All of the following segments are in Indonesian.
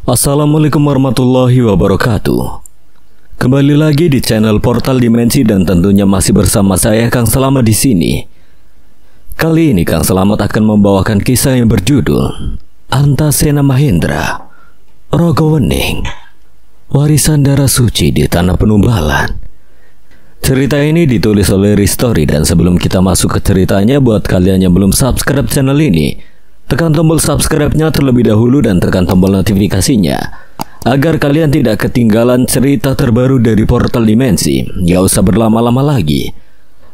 Assalamualaikum warahmatullahi wabarakatuh. Kembali lagi di channel Portal Dimensi dan tentunya masih bersama saya Kang Selamat di sini. Kali ini Kang Selamat akan membawakan kisah yang berjudul Antasena Mahendra, Rogowening, Warisan Darah Suci di Tanah Penumbalan. Cerita ini ditulis oleh Ristori, dan sebelum kita masuk ke ceritanya, buat kalian yang belum subscribe channel ini, tekan tombol subscribe-nya terlebih dahulu dan tekan tombol notifikasinya agar kalian tidak ketinggalan cerita terbaru dari Portal Dimensi. Gak usah berlama-lama lagi,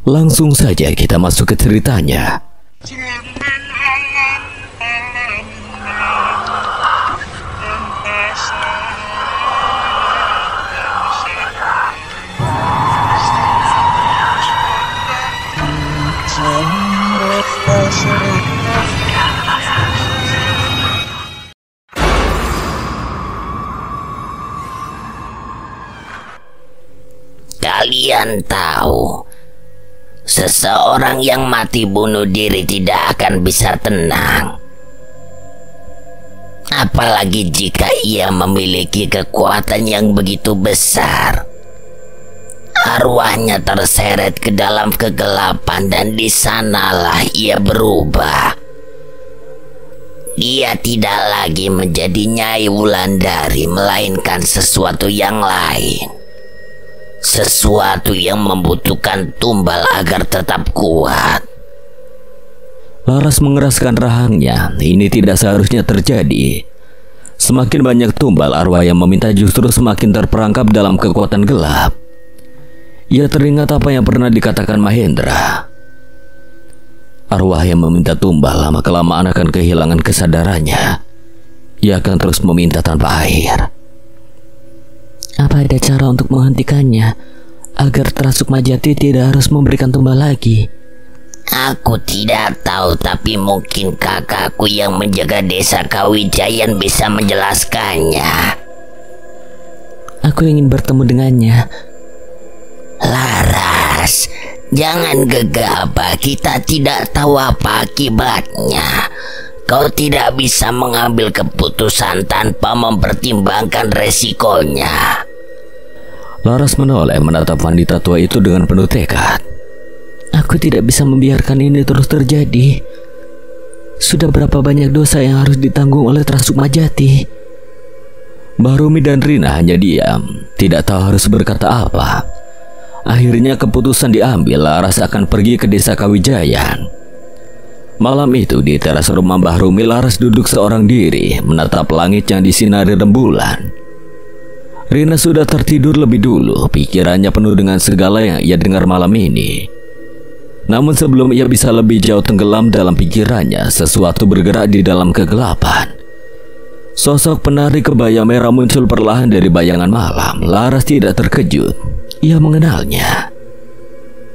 langsung saja kita masuk ke ceritanya. Kalian tahu, seseorang yang mati bunuh diri tidak akan bisa tenang. Apalagi jika ia memiliki kekuatan yang begitu besar. Arwahnya terseret ke dalam kegelapan dan di sanalah ia berubah. Dia tidak lagi menjadi Nyai Wulandari, melainkan sesuatu yang lain. Sesuatu yang membutuhkan tumbal agar tetap kuat. Laras mengeraskan rahangnya. Ini tidak seharusnya terjadi. Semakin banyak tumbal arwah yang meminta justru semakin terperangkap dalam kekuatan gelap. Ia teringat apa yang pernah dikatakan Mahendra. Arwah yang meminta tumbal lama-kelamaan akan kehilangan kesadarannya. Ia akan terus meminta tanpa akhir. Apa ada cara untuk menghentikannya agar Terasuk Majati tidak harus memberikan tumbal lagi? Aku tidak tahu, tapi mungkin kakakku yang menjaga desa Kawijayan bisa menjelaskannya. Aku ingin bertemu dengannya. Laras, jangan gegabah, kita tidak tahu apa akibatnya. Kau tidak bisa mengambil keputusan tanpa mempertimbangkan resikonya. Laras menoleh menatap wanita tua itu dengan penuh tekad. Aku tidak bisa membiarkan ini terus terjadi. Sudah berapa banyak dosa yang harus ditanggung oleh Terasuk Majati. Mbah Rumi dan Rina hanya diam, tidak tahu harus berkata apa. Akhirnya keputusan diambil, Laras akan pergi ke desa Kawijayan. Malam itu di teras rumah Mbah Rumi, Laras duduk seorang diri menatap langit yang disinari rembulan. Rina sudah tertidur lebih dulu, pikirannya penuh dengan segala yang ia dengar malam ini. Namun sebelum ia bisa lebih jauh tenggelam dalam pikirannya, sesuatu bergerak di dalam kegelapan. Sosok penari kebaya merah muncul perlahan dari bayangan malam. Laras tidak terkejut, ia mengenalnya.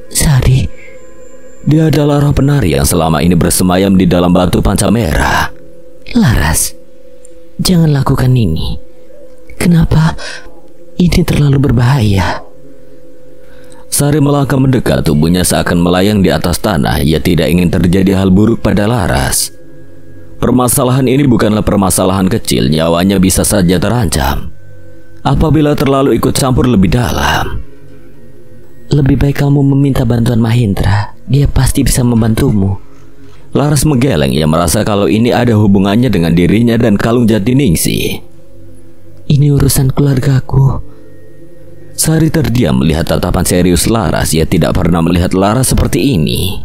Sari. Dia adalah roh penari yang selama ini bersemayam di dalam batu panca merah. Laras, jangan lakukan ini. Kenapa? Ini terlalu berbahaya. Sari melangkah mendekat, tubuhnya seakan melayang di atas tanah. Ia tidak ingin terjadi hal buruk pada Laras. Permasalahan ini bukanlah permasalahan kecil, nyawanya bisa saja terancam apabila terlalu ikut campur lebih dalam. Lebih baik kamu meminta bantuan Mahendra, dia pasti bisa membantumu. Laras menggeleng, ia merasa kalau ini ada hubungannya dengan dirinya dan kalung Jatiningsih. Ini urusan keluargaku. Sari terdiam melihat tatapan serius Laras. Ia tidak pernah melihat Laras seperti ini.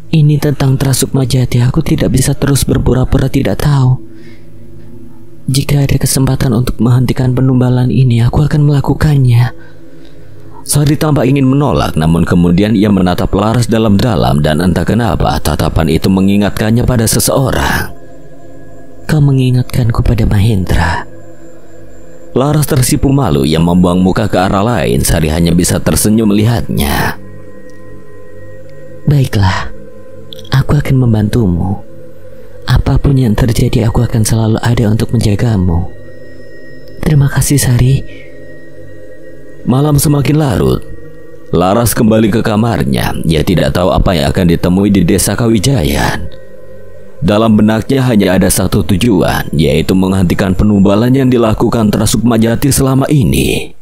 Ini tentang Terasuk Majati, aku tidak bisa terus berpura-pura tidak tahu. Jika ada kesempatan untuk menghentikan penumbalan ini, aku akan melakukannya. Sari tampak ingin menolak, namun kemudian ia menatap Laras dalam-dalam, dan entah kenapa tatapan itu mengingatkannya pada seseorang. Kau mengingatkanku pada Mahendra. Laras tersipu malu, yang membuang muka ke arah lain. Sari hanya bisa tersenyum melihatnya. Baiklah, aku akan membantumu. Apapun yang terjadi, aku akan selalu ada untuk menjagamu. Terima kasih, Sari. Malam semakin larut. Laras kembali ke kamarnya. Ia tidak tahu apa yang akan ditemui di desa Kawijayan. Dalam benaknya hanya ada satu tujuan, yaitu menghentikan penumbalan yang dilakukan Trasukmajati selama ini.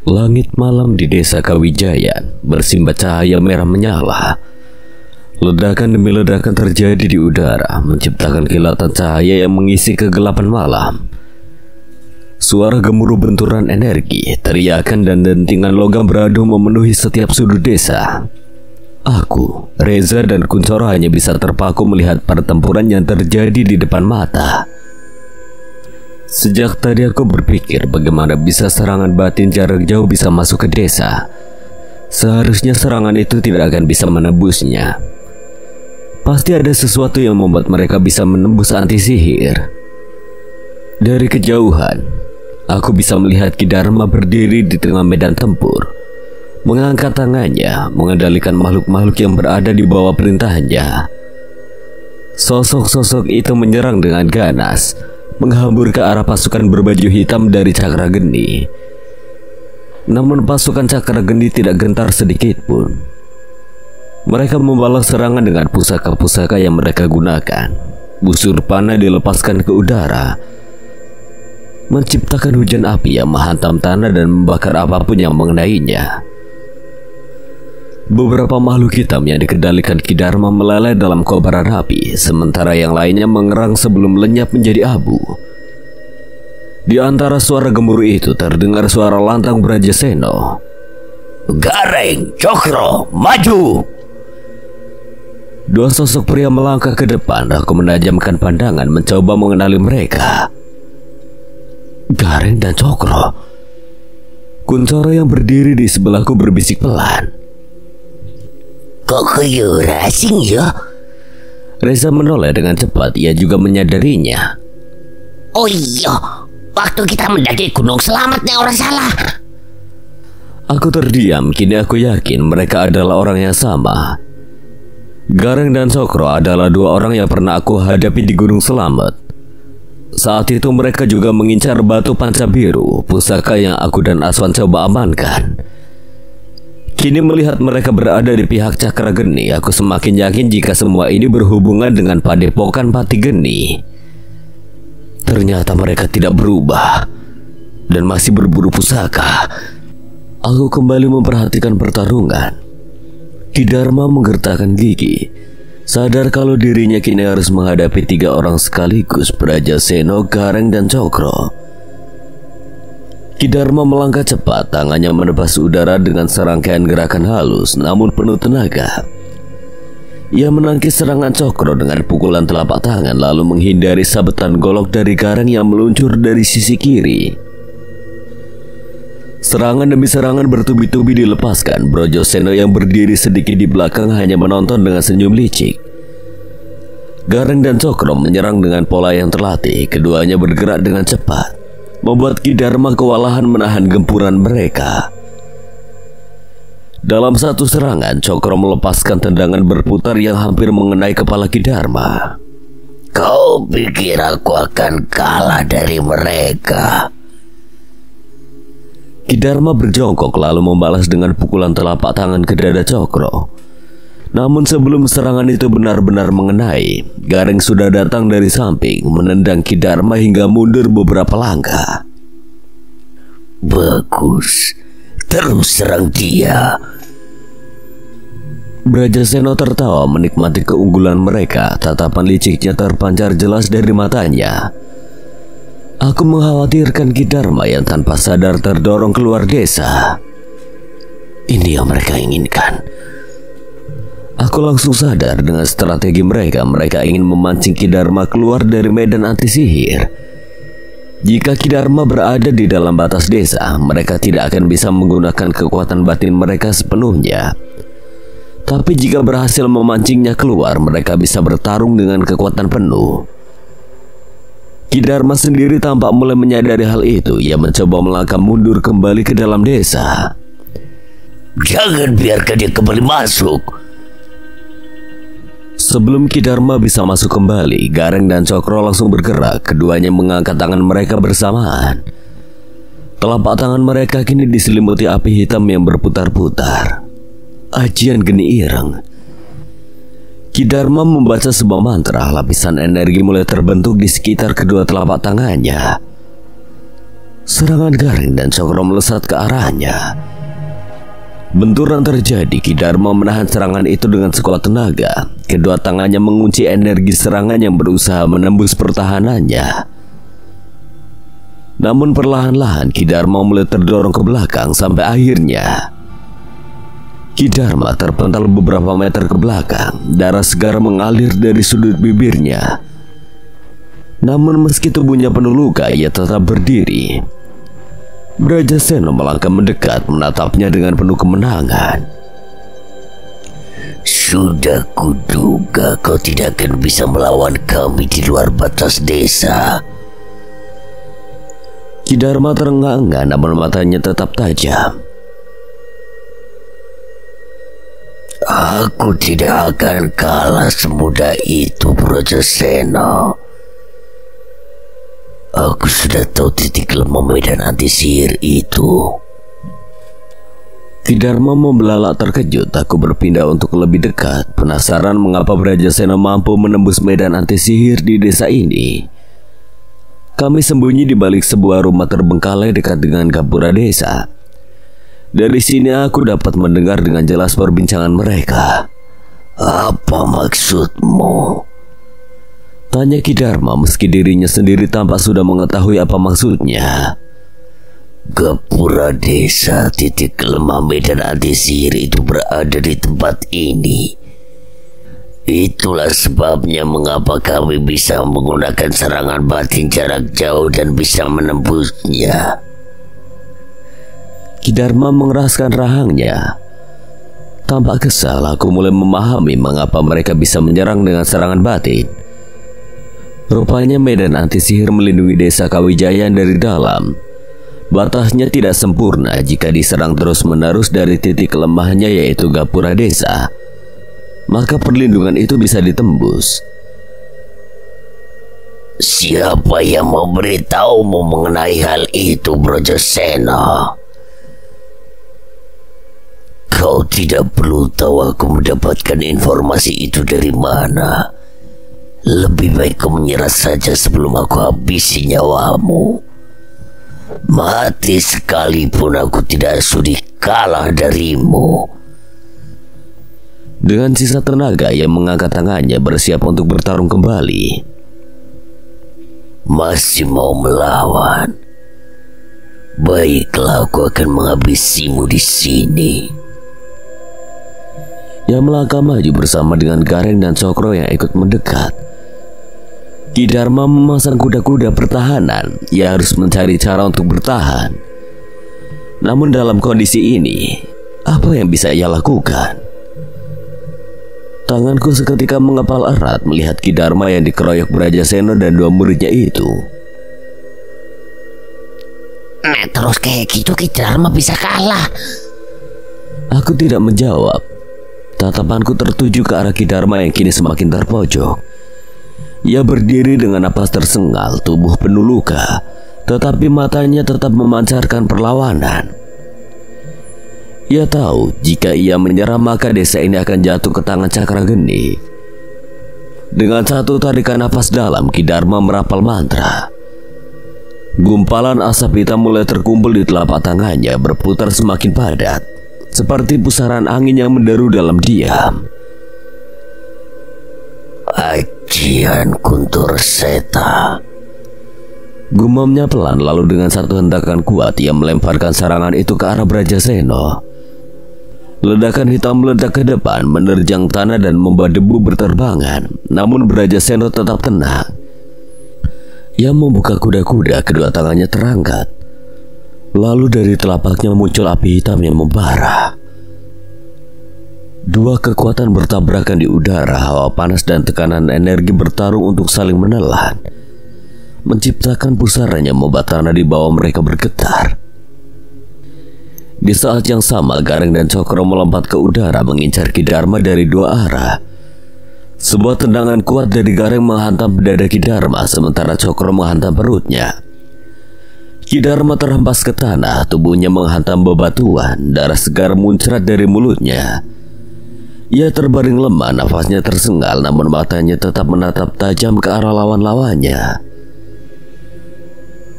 Langit malam di desa Kawijayan bersimbat cahaya merah menyala. Ledakan demi ledakan terjadi di udara, menciptakan kilatan cahaya yang mengisi kegelapan malam. Suara gemuruh benturan energi, teriakan dan dentingan logam beradu memenuhi setiap sudut desa. Aku, Reza dan Kuncoro hanya bisa terpaku melihat pertempuran yang terjadi di depan mata. Sejak tadi aku berpikir bagaimana bisa serangan batin jarak jauh bisa masuk ke desa. Seharusnya serangan itu tidak akan bisa menembusnya. Pasti ada sesuatu yang membuat mereka bisa menembus anti sihir. Dari kejauhan, aku bisa melihat Ki Dharma berdiri di tengah medan tempur, mengangkat tangannya, mengendalikan makhluk-makhluk yang berada di bawah perintahnya. Sosok-sosok itu menyerang dengan ganas, menghambur ke arah pasukan berbaju hitam dari Cakra Geni. Namun pasukan Cakra Geni tidak gentar sedikit pun. Mereka membalas serangan dengan pusaka-pusaka yang mereka gunakan. Busur panah dilepaskan ke udara, menciptakan hujan api yang menghantam tanah dan membakar apapun yang mengenainya. Beberapa makhluk hitam yang dikendalikan Ki Dharma meleleh dalam kobaran api, sementara yang lainnya mengerang sebelum lenyap menjadi abu. Di antara suara gemuruh itu terdengar suara lantang Brajaseno. Gareng, Cokro, maju! Dua sosok pria melangkah ke depan. Aku menajamkan pandangan mencoba mengenali mereka. Gareng dan Cokro. Kuncoro yang berdiri di sebelahku berbisik pelan. Kok kuyur asing ya? Reza menoleh dengan cepat. Ia juga menyadarinya. Oh iya, waktu kita mendaki Gunung Selamatnya orang salah. Aku terdiam. Kini aku yakin mereka adalah orang yang sama. Gareng dan Cokro adalah dua orang yang pernah aku hadapi di Gunung Selamat. Saat itu mereka juga mengincar batu panca biru, pusaka yang aku dan Aswan coba amankan. Kini melihat mereka berada di pihak Cakra Geni, aku semakin yakin jika semua ini berhubungan dengan Padepokan Pati Geni. Ternyata mereka tidak berubah dan masih berburu pusaka. Aku kembali memperhatikan pertarungan. Ki Dharma menggertakkan gigi, sadar kalau dirinya kini harus menghadapi 3 orang sekaligus, Brajaseno, Gareng, dan Cokro. Ki Dharma melangkah cepat, tangannya menebas udara dengan serangkaian gerakan halus namun penuh tenaga. Ia menangkis serangan Cokro dengan pukulan telapak tangan lalu menghindari sabetan golok dari Gareng yang meluncur dari sisi kiri. Serangan demi serangan bertubi-tubi dilepaskan. Brajaseno yang berdiri sedikit di belakang hanya menonton dengan senyum licik. Gareng dan Cokro menyerang dengan pola yang terlatih. Keduanya bergerak dengan cepat, membuat Ki Dharma kewalahan menahan gempuran mereka. Dalam satu serangan, Cokro melepaskan tendangan berputar yang hampir mengenai kepala Ki Dharma. Kau pikir aku akan kalah dari mereka? Ki Dharma berjongkok lalu membalas dengan pukulan telapak tangan ke dada Cokro. Namun sebelum serangan itu benar-benar mengenai, Gareng sudah datang dari samping, menendang Ki Dharma hingga mundur beberapa langkah. Bagus, terus serang dia. Brajaseno tertawa menikmati keunggulan mereka. Tatapan liciknya terpancar jelas dari matanya. Aku mengkhawatirkan Ki Dharma yang tanpa sadar terdorong keluar desa. Ini yang mereka inginkan. Aku langsung sadar dengan strategi mereka. Mereka ingin memancing Ki Dharma keluar dari medan anti sihir. Jika Ki Dharma berada di dalam batas desa, mereka tidak akan bisa menggunakan kekuatan batin mereka sepenuhnya. Tapi jika berhasil memancingnya keluar, mereka bisa bertarung dengan kekuatan penuh. Ki Dharma sendiri tampak mulai menyadari hal itu. Ia mencoba melangkah mundur kembali ke dalam desa. Jangan biarkan dia kembali masuk. Sebelum Ki Dharma bisa masuk kembali, Gareng dan Cokro langsung bergerak. Keduanya mengangkat tangan mereka bersamaan. Telapak tangan mereka kini diselimuti api hitam yang berputar-putar. Ajian Geni Ireng. Ki Dharma membaca sebuah mantra. Lapisan energi mulai terbentuk di sekitar kedua telapak tangannya. Serangan Garing dan Cokro melesat ke arahnya. Benturan terjadi. Ki Dharma menahan serangan itu dengan sekuat tenaga. Kedua tangannya mengunci energi serangan yang berusaha menembus pertahanannya. Namun perlahan-lahan Ki Dharma mulai terdorong ke belakang sampai akhirnya Ki Dharma terpental beberapa meter ke belakang. Darah segar mengalir dari sudut bibirnya. Namun meski tubuhnya penuh luka, ia tetap berdiri. Brajasena melangkah mendekat, menatapnya dengan penuh kemenangan. Sudah kuduga kau tidak akan bisa melawan kami di luar batas desa. Ki Dharma terengah-engah, namun matanya tetap tajam. Aku tidak akan kalah semudah itu, Brajasena. Aku sudah tahu titik lemah medan anti sihir itu. Ki Dharma membelalak terkejut. Aku berpindah untuk lebih dekat, penasaran mengapa Brajasena mampu menembus medan anti sihir di desa ini. Kami sembunyi di balik sebuah rumah terbengkalai dekat dengan gapura desa. Dari sini aku dapat mendengar dengan jelas perbincangan mereka. Apa maksudmu? Tanya Ki Dharma meski dirinya sendiri tampak sudah mengetahui apa maksudnya. Gapura desa, titik lemah medan anti sihir itu berada di tempat ini. Itulah sebabnya mengapa kami bisa menggunakan serangan batin jarak jauh dan bisa menembusnya. Ki Dharma mengeraskan rahangnya. Tampak kesal. Aku mulai memahami mengapa mereka bisa menyerang dengan serangan batin. Rupanya medan anti sihir melindungi desa Kawijaya dari dalam. Batasnya tidak sempurna jika diserang terus-menerus dari titik lemahnya, yaitu gapura desa. Maka perlindungan itu bisa ditembus. Siapa yang memberitahumu mengenai hal itu, Brajasena? Kau tidak perlu tahu aku mendapatkan informasi itu dari mana. Lebih baik kau menyerah saja sebelum aku habisi nyawamu. Mati sekalipun aku tidak sudi kalah darimu. Dengan sisa tenaga ia mengangkat tangannya bersiap untuk bertarung kembali. Masih mau melawan? Baiklah, aku akan menghabisimu di sini. Ia melangkah maju bersama dengan Gareng dan Cokro yang ikut mendekat. Ki Dharma memasang kuda-kuda pertahanan. Ia harus mencari cara untuk bertahan. Namun dalam kondisi ini, apa yang bisa ia lakukan? Tanganku seketika mengepal erat melihat Ki Dharma yang dikeroyok Brajasena dan dua muridnya itu. Nah, terus kayak gitu Ki Dharma bisa kalah. Aku tidak menjawab. Tatapanku tertuju ke arah Ki Dharma yang kini semakin terpojok. Ia berdiri dengan napas tersengal, tubuh penuh luka, tetapi matanya tetap memancarkan perlawanan. Ia tahu jika ia menyerah maka desa ini akan jatuh ke tangan Cakrageni. Dengan satu tarikan napas dalam, Ki Dharma merapal mantra. Gumpalan asap hitam mulai terkumpul di telapak tangannya, berputar semakin padat, seperti pusaran angin yang menderu dalam diam. Ajian Guntur Seta, gumamnya pelan, lalu dengan satu hentakan kuat ia melemparkan serangan itu ke arah Brajasena. Ledakan hitam meledak ke depan, menerjang tanah dan membawa debu berterbangan. Namun Brajasena tetap tenang. Ia membuka kuda-kuda, kedua tangannya terangkat. Lalu dari telapaknya muncul api hitam yang membara. Dua kekuatan bertabrakan di udara, hawa panas dan tekanan energi bertarung untuk saling menelan, menciptakan pusaran yang membuat tanah di bawah mereka bergetar. Di saat yang sama, Gareng dan Cokro melompat ke udara mengincar Ki Dharma dari dua arah. Sebuah tendangan kuat dari Gareng menghantam dada Ki Dharma, sementara Cokro menghantam perutnya. Ki Dharma terhempas ke tanah, tubuhnya menghantam bebatuan, darah segar muncrat dari mulutnya. Ia terbaring lemah, nafasnya tersengal, namun matanya tetap menatap tajam ke arah lawan-lawannya.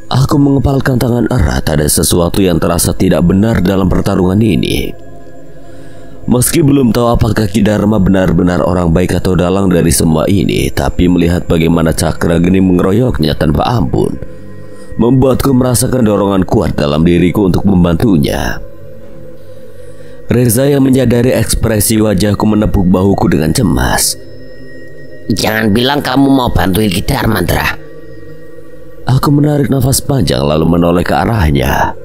Aku mengepalkan tangan erat. Ada sesuatu yang terasa tidak benar dalam pertarungan ini. Meski belum tahu apakah Ki Dharma benar-benar orang baik atau dalang dari semua ini, tapi melihat bagaimana Cakra Geni mengeroyoknya tanpa ampun, membuatku merasakan dorongan kuat dalam diriku untuk membantunya. Reza yang menyadari ekspresi wajahku menepuk bahuku dengan cemas. Jangan bilang kamu mau bantuin Ki Dharma, Dra. Aku menarik nafas panjang lalu menoleh ke arahnya.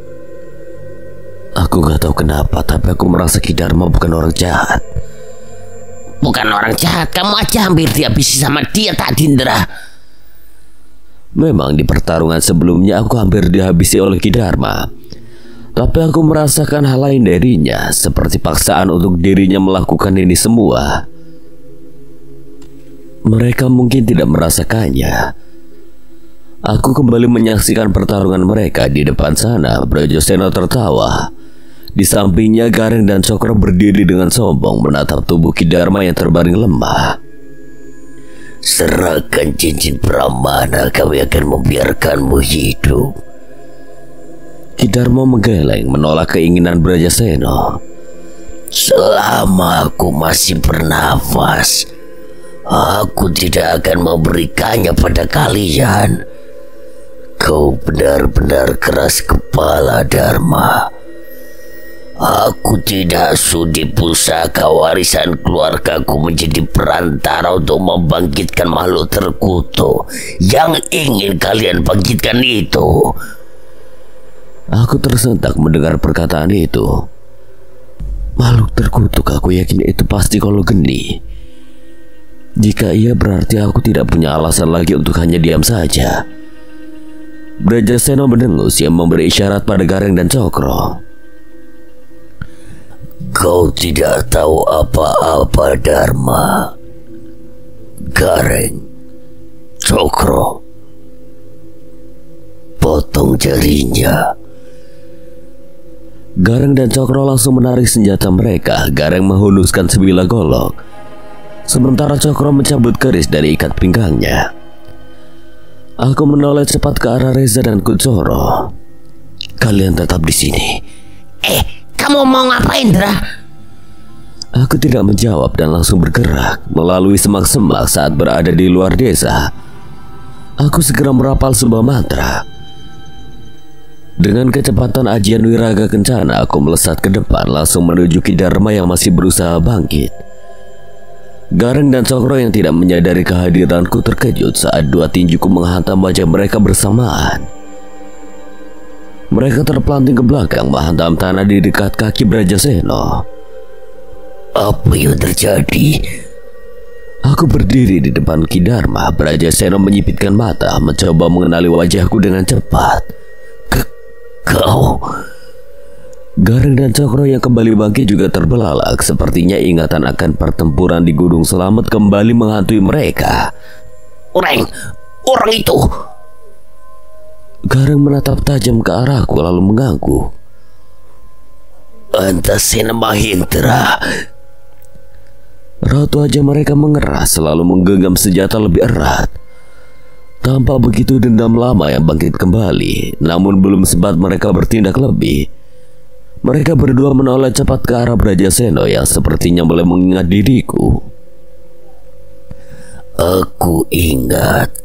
Aku gak tahu kenapa, tapi aku merasa Ki Dharma bukan orang jahat. Bukan orang jahat, kamu aja hampir dihabisi sama dia tadi, Dra. Memang di pertarungan sebelumnya aku hampir dihabisi oleh Ki Dharma, tapi aku merasakan hal lain darinya, seperti paksaan untuk dirinya melakukan ini semua. Mereka mungkin tidak merasakannya. Aku kembali menyaksikan pertarungan mereka. Di depan sana, Brajasena tertawa. Di sampingnya Gareng dan Cokro berdiri dengan sombong menatap tubuh Ki Dharma yang terbaring lemah. Serahkan cincin Pramana, kami akan membiarkanmu hidup. Ki Dharma menggeleng menolak keinginan Brajasena. Selama aku masih bernafas, aku tidak akan memberikannya pada kalian. Kau benar-benar keras kepala, Dharma. Aku tidak sudi pusaka warisan keluargaku menjadi perantara untuk membangkitkan makhluk terkutuk yang ingin kalian bangkitkan itu. Aku tersentak mendengar perkataan itu. Makhluk terkutuk, aku yakin itu pasti Kolo Geni. Jika iya, berarti aku tidak punya alasan lagi untuk hanya diam saja. Brajasena mendengus yang memberi isyarat pada Gareng dan Cokro. Kau tidak tahu apa-apa, Dharma. Gareng, Cokro, potong jarinya. Gareng dan Cokro langsung menarik senjata mereka. Gareng menghunuskan sebilah golok, sementara Cokro mencabut keris dari ikat pinggangnya. Aku menoleh cepat ke arah Reza dan Kuncoro. Kalian tetap di sini. Kamu mau ngapain, Dra? Aku tidak menjawab dan langsung bergerak melalui semak-semak. Saat berada di luar desa, aku segera merapal sebuah mantra. Dengan kecepatan ajian Wiraga Kencana, aku melesat ke depan langsung menuju Ki Dharma yang masih berusaha bangkit. Gareng dan Cokro yang tidak menyadari kehadiranku terkejut saat dua tinjuku menghantam wajah mereka bersamaan. Mereka terpelanting ke belakang menghantam tanah di dekat kaki Brajasena. Apa yang terjadi? Aku berdiri di depan Ki Dharma. Brajasena menyipitkan mata, mencoba mengenali wajahku dengan cepat. Kau... Gareng dan Cokro yang kembali bangkit juga terbelalak. Sepertinya ingatan akan pertempuran di Gunung Selamat kembali menghantui mereka. Orang itu... Gareng menatap tajam ke arahku lalu mengangguk. Antasena Mahendra. Raut wajah mereka mengeras, selalu menggenggam senjata lebih erat. Tampak begitu dendam lama yang bangkit kembali. Namun belum sempat mereka bertindak lebih, mereka berdua menoleh cepat ke arah Brajasena yang sepertinya mulai mengingat diriku. Aku ingat.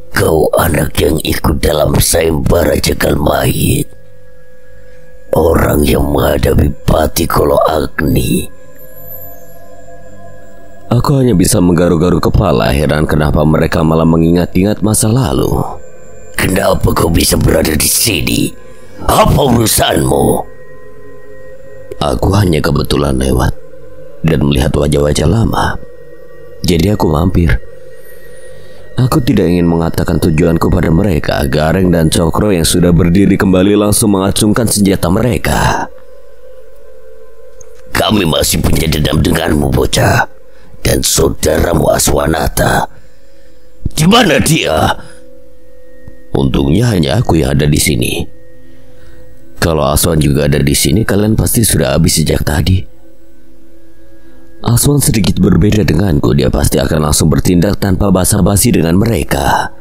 Kau anak yang ikut dalam sayembara Jagal Mayit. Orang yang menghadapi Pati Kolo Agni. Aku hanya bisa menggaruk-garuk kepala, heran kenapa mereka malah mengingat-ingat masa lalu. Kenapa kau bisa berada di sini? Apa urusanmu? Aku hanya kebetulan lewat dan melihat wajah-wajah lama, jadi aku mampir. Aku tidak ingin mengatakan tujuanku pada mereka. Gareng dan Cokro yang sudah berdiri kembali langsung mengacungkan senjata mereka. Kami masih punya dendam denganmu, bocah, dan saudaramu Aswanata. Di mana dia? Untungnya hanya aku yang ada di sini. Kalau Aswan juga ada di sini, kalian pasti sudah habis sejak tadi. Aswan sedikit berbeda denganku. Dia pasti akan langsung bertindak tanpa basa-basi dengan mereka.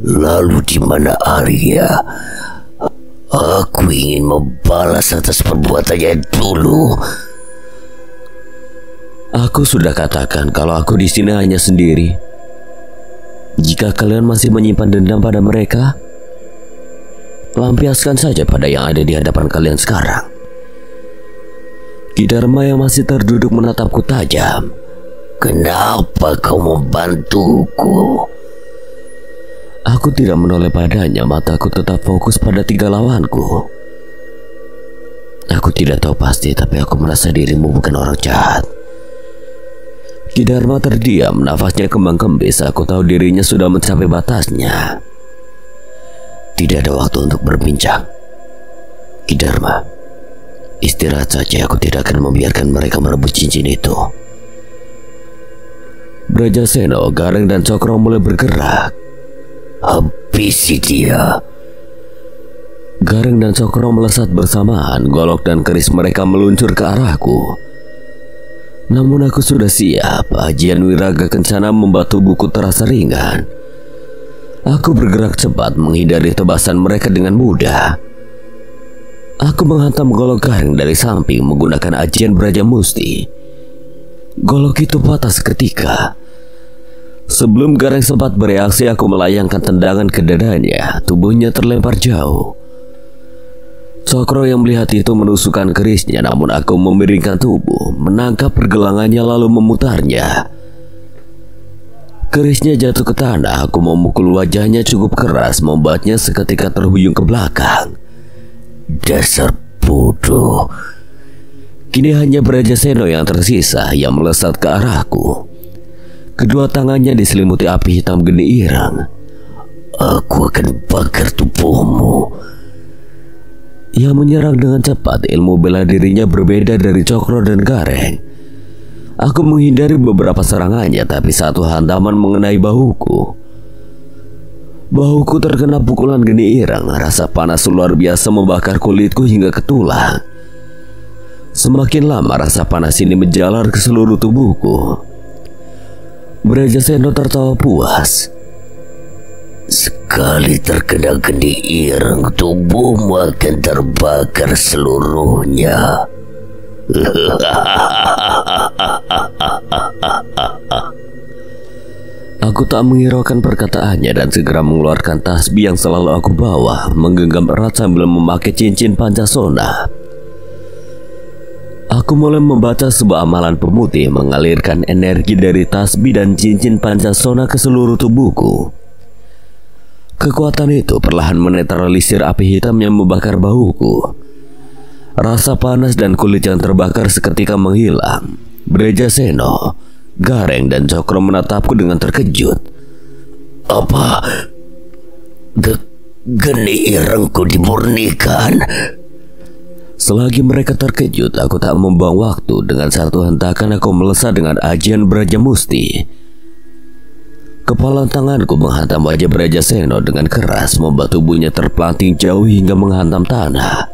Lalu di mana Arya? Aku ingin membalas atas perbuatannya dulu. Aku sudah katakan kalau aku di sini hanya sendiri. Jika kalian masih menyimpan dendam pada mereka, lampiaskan saja pada yang ada di hadapan kalian sekarang. Ki Dharma yang masih terduduk menatapku tajam. Kenapa kau membantuku? Aku tidak menoleh padanya, mataku tetap fokus pada 3 lawanku. Aku tidak tahu pasti, tapi aku merasa dirimu bukan orang jahat. Ki Dharma terdiam, nafasnya kembang-kembis. Aku tahu dirinya sudah mencapai batasnya. Tidak ada waktu untuk berbincang. Ki Dharma, istirahat saja. Aku tidak akan membiarkan mereka merebut cincin itu. Brajasena, Gareng dan Cokro mulai bergerak. Habisi dia. Gareng dan Cokro melesat bersamaan. Golok dan keris mereka meluncur ke arahku. Namun aku sudah siap. Ajian Wiraga Kencana membuat tubuhku terasa ringan. Aku bergerak cepat menghindari tebasan mereka dengan mudah. Aku menghantam golok Gareng dari samping menggunakan ajian Braja Musti. Golok itu patah seketika. Sebelum Gareng sempat bereaksi, aku melayangkan tendangan ke dadanya. Tubuhnya terlempar jauh. Cokro yang melihat itu menusukkan kerisnya, namun aku memiringkan tubuh, menangkap pergelangannya lalu memutarnya. Kerisnya jatuh ke tanah. Aku memukul wajahnya cukup keras, membuatnya seketika terhuyung ke belakang. Dasar bodoh. Kini hanya Brajasena yang tersisa, yang melesat ke arahku. Kedua tangannya diselimuti api hitam geni irang. Aku akan bakar tubuhmu. Ia menyerang dengan cepat. Ilmu bela dirinya berbeda dari Cokro dan Gareng. Aku menghindari beberapa serangannya, tapi satu hantaman mengenai bahuku. Bahuku terkena pukulan geni irang. Rasa panas luar biasa membakar kulitku hingga ke tulang. Semakin lama rasa panas ini menjalar ke seluruh tubuhku. Brajasena tertawa puas. Sekali terkena geni irang, tubuhmu akan terbakar seluruhnya. Aku tak menghiraukan perkataannya dan segera mengeluarkan tasbih yang selalu aku bawa, menggenggam erat sambil memakai cincin Pancasona. Aku mulai membaca sebuah amalan pemutih, mengalirkan energi dari tasbih dan cincin Pancasona ke seluruh tubuhku. Kekuatan itu perlahan menetralisir api hitam yang membakar bahuku. Rasa panas dan kulit yang terbakar seketika menghilang. Brajasena, Gareng dan Cokro menatapku dengan terkejut. Apa? Geni irangku dimurnikan? Selagi mereka terkejut, aku tak membuang waktu. Dengan satu hentakan aku melesat dengan ajian Braja Musti. Kepala tanganku menghantam wajah Brajasena dengan keras, membuat tubuhnya terpelanting jauh hingga menghantam tanah.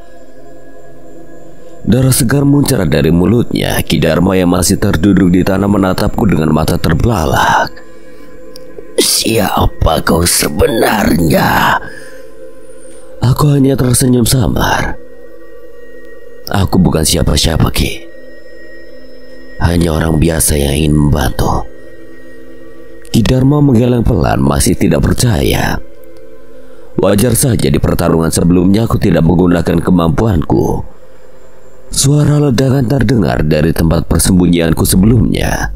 Darah segar muncrat dari mulutnya. Ki Dharma yang masih terduduk di tanah menatapku dengan mata terbelalak. Siapa kau sebenarnya? Aku hanya tersenyum samar. Aku bukan siapa-siapa, Ki. Hanya orang biasa yang ingin membantu. Ki Dharma menggeleng pelan, masih tidak percaya. Wajar saja di pertarungan sebelumnya aku tidak menggunakan kemampuanku. Suara ledakan terdengar dari tempat persembunyianku sebelumnya.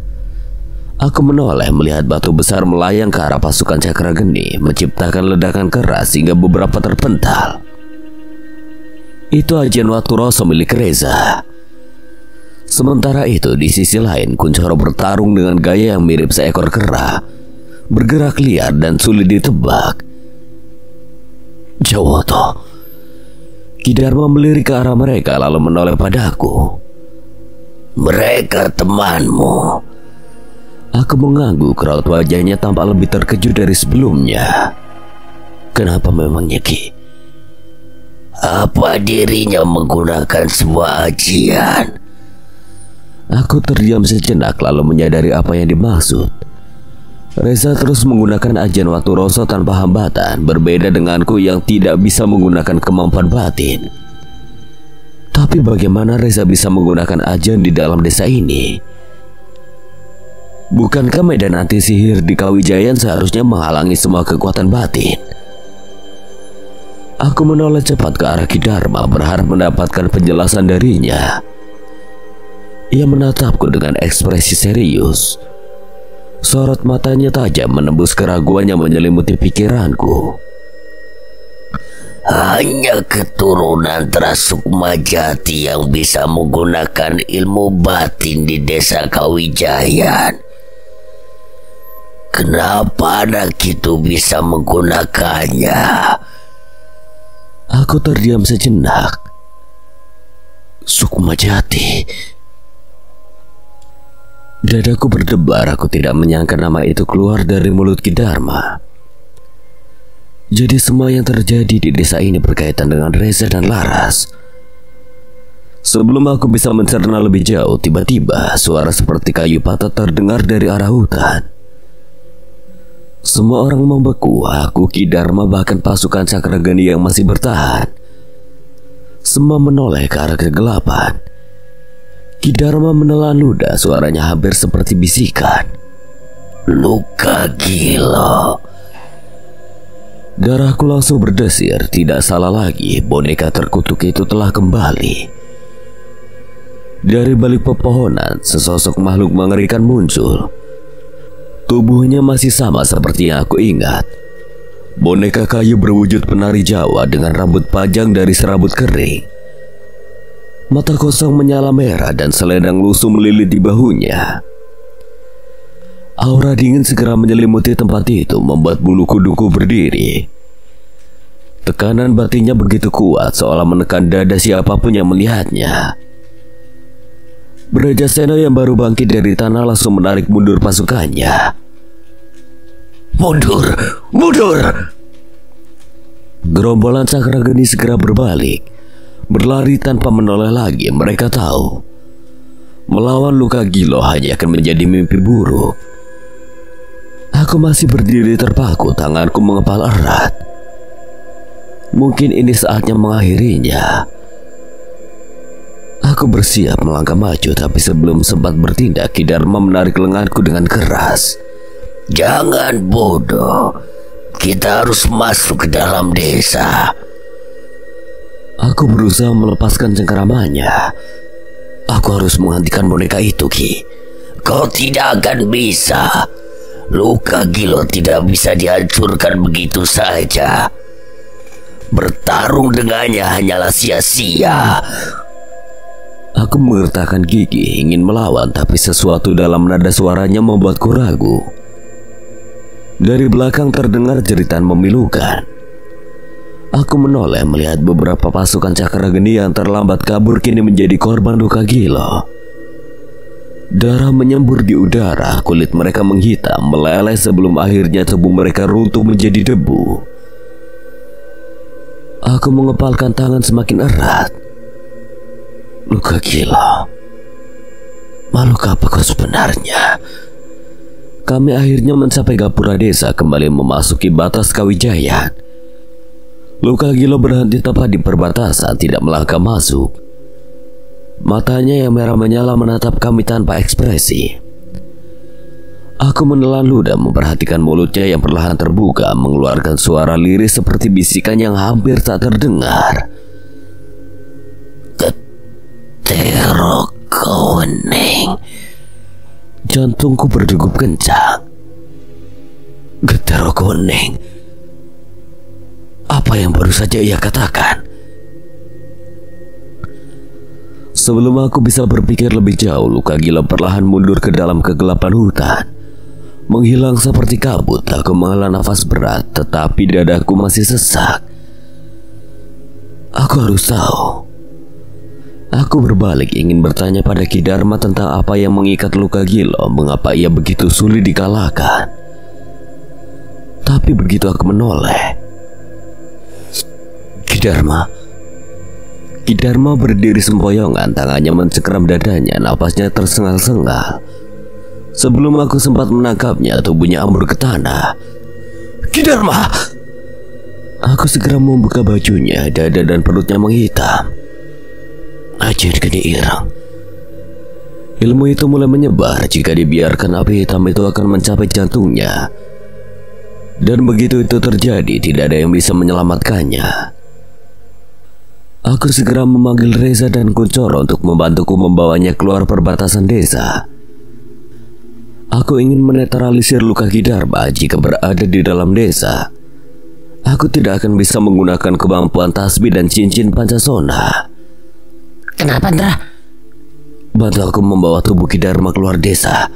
Aku menoleh melihat batu besar melayang ke arah pasukan Cakra Geni, menciptakan ledakan keras hingga beberapa terpental. Itu ajian Waturoso milik Reza. Sementara itu di sisi lain Kuncoro bertarung dengan gaya yang mirip seekor kera, bergerak liar dan sulit ditebak. Jawoto. Ki Dharma melirik ke arah mereka lalu menoleh padaku. Mereka temanmu. Aku mengangguk, raut wajahnya tampak lebih terkejut dari sebelumnya. Kenapa memangnya, Ki? Apa dirinya menggunakan sebuah ajian? Aku terdiam sejenak lalu menyadari apa yang dimaksud. Reza terus menggunakan ajian waktu roso tanpa hambatan, berbeda denganku yang tidak bisa menggunakan kemampuan batin. Tapi bagaimana Reza bisa menggunakan ajian di dalam desa ini? Bukankah medan anti sihir di Kawijayan seharusnya menghalangi semua kekuatan batin? Aku menoleh cepat ke arah Ki Dharma berharap mendapatkan penjelasan darinya. Ia menatapku dengan ekspresi serius. Sorot matanya tajam menembus keraguan yang menyelimuti pikiranku. Hanya keturunan Trasukma Jati yang bisa menggunakan ilmu batin di desa Kawijayan. Kenapa anak itu bisa menggunakannya? Aku terdiam sejenak. Sukma Jati. Dadaku berdebar, aku tidak menyangka nama itu keluar dari mulut Ki Dharma. Jadi semua yang terjadi di desa ini berkaitan dengan Reza dan Laras. Sebelum aku bisa mencerna lebih jauh, tiba-tiba suara seperti kayu patah terdengar dari arah hutan. Semua orang membeku, aku, Ki Dharma, bahkan pasukan Cakrageni yang masih bertahan. Semua menoleh ke arah kegelapan. Ki Dharma menelan ludah, suaranya hampir seperti bisikan. Lukagilo. Darahku langsung berdesir, tidak salah lagi, boneka terkutuk itu telah kembali. Dari balik pepohonan, sesosok makhluk mengerikan muncul. Tubuhnya masih sama seperti yang aku ingat. Boneka kayu berwujud penari Jawa dengan rambut panjang dari serabut kering. Mata kosong menyala merah dan selendang lusuh melilit di bahunya. Aura dingin segera menyelimuti tempat itu, membuat bulu kuduku berdiri. Tekanan batinnya begitu kuat seolah menekan dada siapapun yang melihatnya. Brajasena yang baru bangkit dari tanah langsung menarik mundur pasukannya. Mundur, mundur! Gerombolan Cakrageni segera berbalik. Berlari tanpa menoleh lagi. Mereka tahu melawan Lukagilo hanya akan menjadi mimpi buruk. Aku masih berdiri terpaku, tanganku mengepal erat. Mungkin ini saatnya mengakhirinya. Aku bersiap melangkah maju, tapi sebelum sempat bertindak, Ki Dharma menarik lenganku dengan keras. Jangan bodoh. Kita harus masuk ke dalam desa. Aku berusaha melepaskan cengkeramannya. Aku harus menghentikan boneka itu, Ki. Kau tidak akan bisa. Lukagilo tidak bisa dihancurkan begitu saja. Bertarung dengannya hanyalah sia-sia. Aku mengertakkan gigi ingin melawan, tapi sesuatu dalam nada suaranya membuatku ragu. Dari belakang terdengar jeritan memilukan. Aku menoleh melihat beberapa pasukan Cakrageni yang terlambat kabur kini menjadi korban Lukagilo. Darah menyembur di udara, kulit mereka menghitam, meleleh sebelum akhirnya tubuh mereka runtuh menjadi debu. Aku mengepalkan tangan semakin erat. Lukagilo, makhluk apa kau sebenarnya? Kami akhirnya mencapai gapura desa, kembali memasuki batas Kawijayan. Lukagilo berhenti tepat di perbatasan, tidak melangkah masuk. Matanya yang merah menyala menatap kami tanpa ekspresi. Aku menelan ludah memperhatikan mulutnya yang perlahan terbuka, mengeluarkan suara lirih seperti bisikan yang hampir tak terdengar. Getero Kewening. Jantungku berdegup kencang. Getero Kewening. Apa yang baru saja ia katakan? Sebelum aku bisa berpikir lebih jauh, Lukagilo perlahan mundur ke dalam kegelapan hutan. Menghilang seperti kabut, aku menghela nafas berat, tetapi dadaku masih sesak. Aku harus tahu. Aku berbalik ingin bertanya pada Ki Dharma tentang apa yang mengikat Lukagilo, mengapa ia begitu sulit dikalahkan. Tapi begitu aku menoleh, Ki Dharma, Ki Dharma berdiri sempoyongan, tangannya mencengkeram dadanya, napasnya tersengal-sengal. Sebelum aku sempat menangkapnya, tubuhnya ambur ke tanah. Ki Dharma! Aku segera membuka bajunya, dada dan perutnya menghitam. Ajar geni irang. Ilmu itu mulai menyebar. Jika dibiarkan, api hitam itu akan mencapai jantungnya. Dan begitu itu terjadi, tidak ada yang bisa menyelamatkannya. Aku segera memanggil Reza dan Kuncoro untuk membantuku membawanya keluar perbatasan desa. Aku ingin menetralisir luka Ki Dharma jika berada di dalam desa. Aku tidak akan bisa menggunakan kemampuan tasbih dan cincin pancasona. Kenapa, Ndra? Bantu aku membawa tubuh Ki Dharma keluar desa.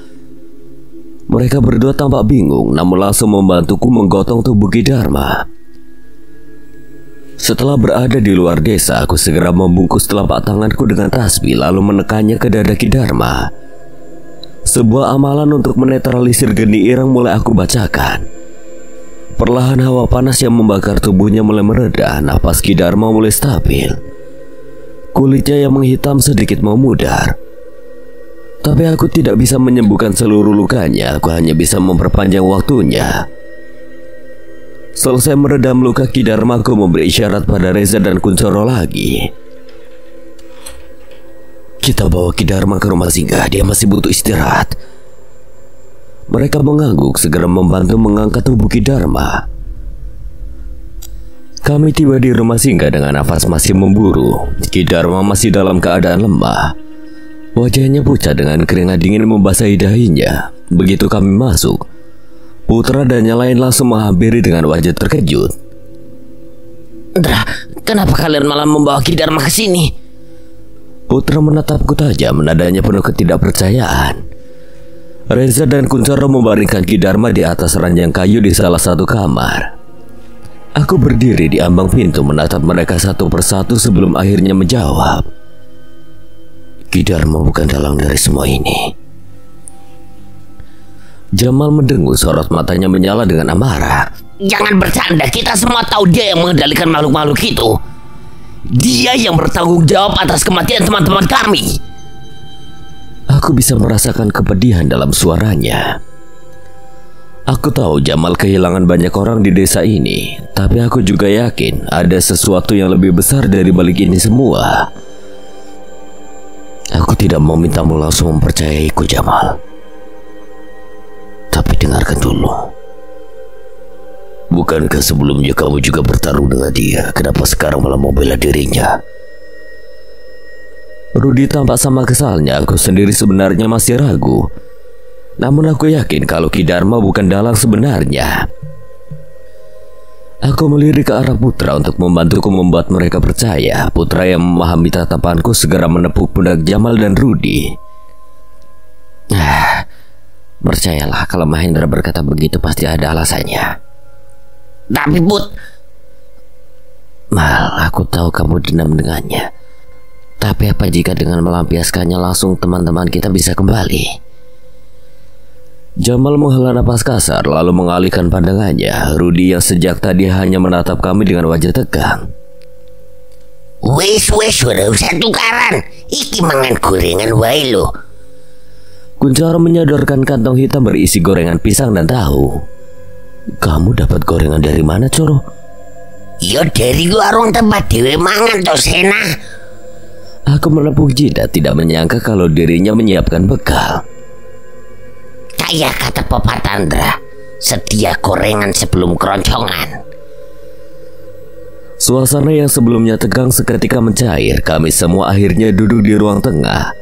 Mereka berdua tampak bingung, namun langsung membantuku menggotong tubuh Ki Dharma. Setelah berada di luar desa, aku segera membungkus telapak tanganku dengan tasbih lalu menekannya ke dada Ki Dharma. Sebuah amalan untuk menetralisir geni irang mulai aku bacakan. Perlahan hawa panas yang membakar tubuhnya mulai mereda, napas Ki Dharma mulai stabil. Kulitnya yang menghitam sedikit memudar. Tapi aku tidak bisa menyembuhkan seluruh lukanya, aku hanya bisa memperpanjang waktunya. Selesai meredam luka Ki Dharma, aku memberi isyarat pada Reza dan Kuncoro lagi. Kita bawa Ki Dharma ke rumah singgah, dia masih butuh istirahat. Mereka mengangguk, segera membantu mengangkat tubuh Ki Dharma. Kami tiba di rumah singgah dengan nafas masih memburu. Ki Dharma masih dalam keadaan lemah. Wajahnya pucat dengan keringat dingin membasahi dahinya. Begitu kami masuk, Putra dan yang lain langsung menghampiri dengan wajah terkejut. Ndra, kenapa kalian malah membawa Ki Dharma ke sini? Putra menatapku tajam, nadanya penuh ketidakpercayaan. Reza dan Kuncoro membaringkan Ki Dharma di atas ranjang kayu di salah satu kamar. Aku berdiri di ambang pintu menatap mereka satu persatu sebelum akhirnya menjawab. Ki Dharma bukan dalang dari semua ini. Jamal mendengus, sorot matanya menyala dengan amarah. Jangan bercanda, kita semua tahu dia yang mengendalikan makhluk-makhluk itu. Dia yang bertanggung jawab atas kematian teman-teman kami. Aku bisa merasakan kepedihan dalam suaranya. Aku tahu Jamal kehilangan banyak orang di desa ini, tapi aku juga yakin ada sesuatu yang lebih besar dari balik ini semua. Aku tidak mau mintamu langsung mempercayaiku, Jamal. Tapi dengarkan dulu. Bukankah sebelumnya kamu juga bertarung dengan dia? Kenapa sekarang malah mau bela dirinya? Rudi tampak sama kesalnya. Aku sendiri sebenarnya masih ragu. Namun aku yakin kalau Ki Dharma bukan dalang sebenarnya. Aku melirik ke arah Putra untuk membantuku membuat mereka percaya. Putra yang memahami tatapanku segera menepuk pundak Jamal dan Rudi. Percayalah, kalau Mahendra berkata begitu pasti ada alasannya. Tapi Put, Mal, aku tahu kamu dendam dengannya. Tapi apa jika dengan melampiaskannya langsung teman-teman kita bisa kembali? Jamal menghela napas kasar lalu mengalihkan pandangannya. Rudi yang sejak tadi hanya menatap kami dengan wajah tegang. Wes ora usah tukaran. Iki mangan gorengan wae lo. Kuncoro menyodorkan kantong hitam berisi gorengan pisang dan tahu. Kamu dapat gorengan dari mana, Coro? Ya dari warung tempat dewe mangan to Sena. Aku menepuk jidat, tidak menyangka kalau dirinya menyiapkan bekal. Kayak kata pepatah Ndra, sedia gorengan sebelum keroncongan. Suasana yang sebelumnya tegang seketika mencair. Kami semua akhirnya duduk di ruang tengah,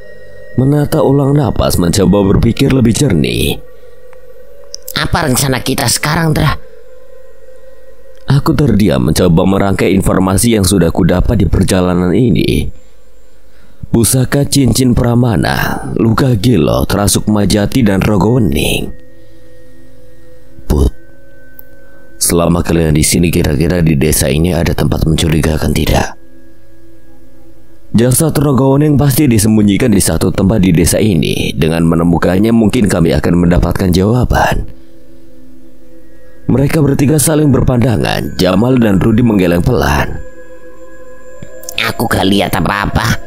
menata ulang napas, mencoba berpikir lebih jernih. Apa rencana kita sekarang, Ndra? Aku terdiam mencoba merangkai informasi yang sudah kudapat di perjalanan ini. Pusaka cincin pramana, luka gilo, terasuk majati, dan rogo wening. Put, selama kalian di sini kira-kira di desa ini ada tempat mencurigakan tidak? Jasad rogo wening pasti disembunyikan di satu tempat di desa ini. Dengan menemukannya mungkin kami akan mendapatkan jawaban. Mereka bertiga saling berpandangan. Jamal dan Rudi menggeleng pelan. Aku gak lihat apa-apa.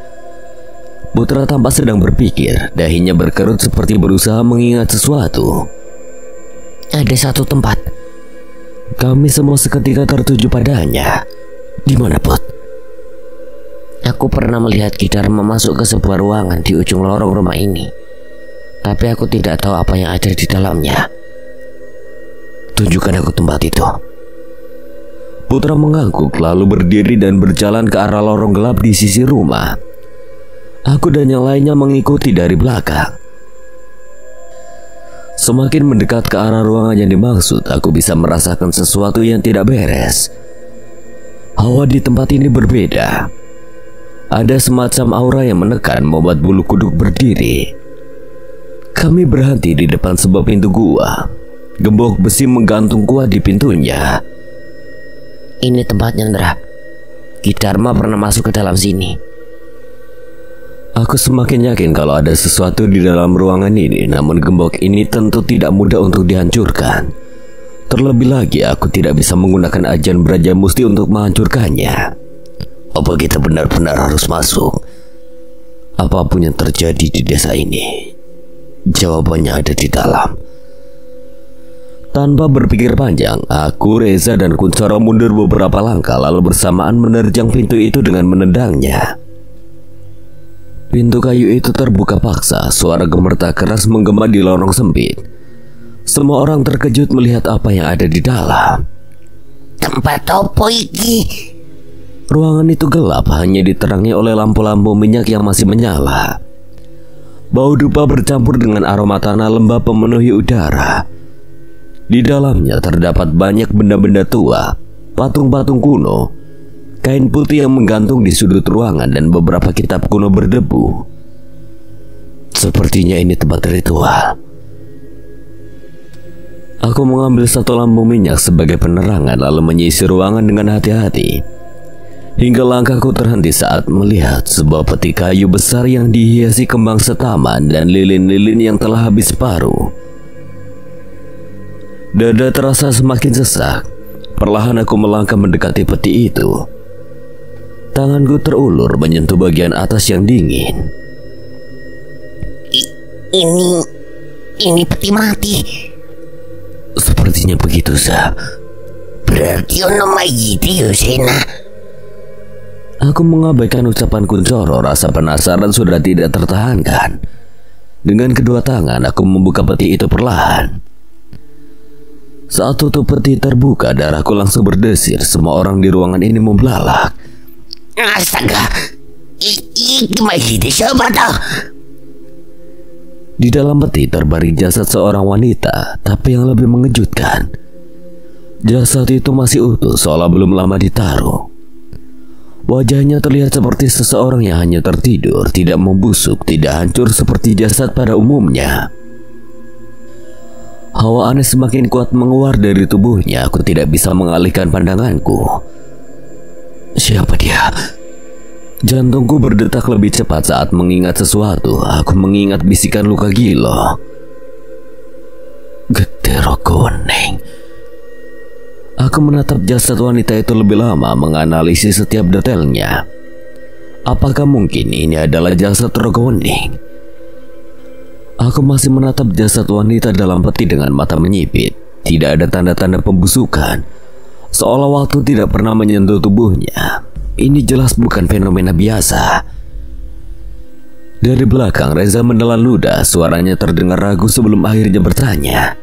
Putra tampak sedang berpikir, dahinya berkerut seperti berusaha mengingat sesuatu. Ada satu tempat. Kami semua seketika tertuju padanya. Di mana, Put? Aku pernah melihat Kidharma masuk ke sebuah ruangan di ujung lorong rumah ini. Tapi aku tidak tahu apa yang ada di dalamnya. Tunjukkan aku tempat itu. Putra mengangguk lalu berdiri dan berjalan ke arah lorong gelap di sisi rumah. Aku dan yang lainnya mengikuti dari belakang. Semakin mendekat ke arah ruangan yang dimaksud, aku bisa merasakan sesuatu yang tidak beres. Hawa di tempat ini berbeda. Ada semacam aura yang menekan membuat bulu kuduk berdiri. Kami berhenti di depan sebuah pintu gua. Gembok besi menggantung kuat di pintunya. Ini tempatnya, Ndra. Kidharma pernah masuk ke dalam sini. Aku semakin yakin kalau ada sesuatu di dalam ruangan ini, namun gembok ini tentu tidak mudah untuk dihancurkan. Terlebih lagi aku tidak bisa menggunakan ajian Braja Musti untuk menghancurkannya. Apa kita benar-benar harus masuk? Apapun yang terjadi di desa ini, jawabannya ada di dalam. Tanpa berpikir panjang, aku, Reza, dan Kuncoro mundur beberapa langkah lalu bersamaan menerjang pintu itu dengan menendangnya. Pintu kayu itu terbuka paksa, suara gemetar keras menggema di lorong sempit. Semua orang terkejut melihat apa yang ada di dalam. Tempat opo iki? Ruangan itu gelap, hanya diterangi oleh lampu-lampu minyak yang masih menyala. Bau dupa bercampur dengan aroma tanah lembab pemenuhi udara. Di dalamnya terdapat banyak benda-benda tua, patung-patung kuno, kain putih yang menggantung di sudut ruangan, dan beberapa kitab kuno berdebu. Sepertinya ini tempat ritual. Aku mengambil satu lampu minyak sebagai penerangan lalu menyisir ruangan dengan hati-hati. Hingga langkahku terhenti saat melihat sebuah peti kayu besar yang dihiasi kembang setaman dan lilin-lilin yang telah habis paruh. Dada terasa semakin sesak. Perlahan aku melangkah mendekati peti itu. Tanganku terulur menyentuh bagian atas yang dingin. Ini peti mati. Sepertinya begitu, Sa. Berarti ono mayit yo, Sena. Aku mengabaikan ucapan Kuncoro, rasa penasaran sudah tidak tertahankan. Dengan kedua tangan aku membuka peti itu perlahan. Saat tutup peti terbuka, darahku langsung berdesir. Semua orang di ruangan ini membelalak. Astaga, iki mayit siapa tau? Di dalam peti terbaring jasad seorang wanita, tapi yang lebih mengejutkan, jasad itu masih utuh seolah belum lama ditaruh. Wajahnya terlihat seperti seseorang yang hanya tertidur, tidak membusuk, tidak hancur seperti jasad pada umumnya. Hawa aneh semakin kuat menguar dari tubuhnya. Aku tidak bisa mengalihkan pandanganku. Siapa dia? Jantungku berdetak lebih cepat saat mengingat sesuatu. Aku mengingat bisikan luka Gilo. Getero kuning. Aku menatap jasad wanita itu lebih lama, menganalisis setiap detailnya. Apakah mungkin ini adalah jasad Rogowening? Aku masih menatap jasad wanita dalam peti dengan mata menyipit. Tidak ada tanda-tanda pembusukan, seolah waktu tidak pernah menyentuh tubuhnya. Ini jelas bukan fenomena biasa. Dari belakang, Reza menelan ludah. Suaranya terdengar ragu sebelum akhirnya bertanya.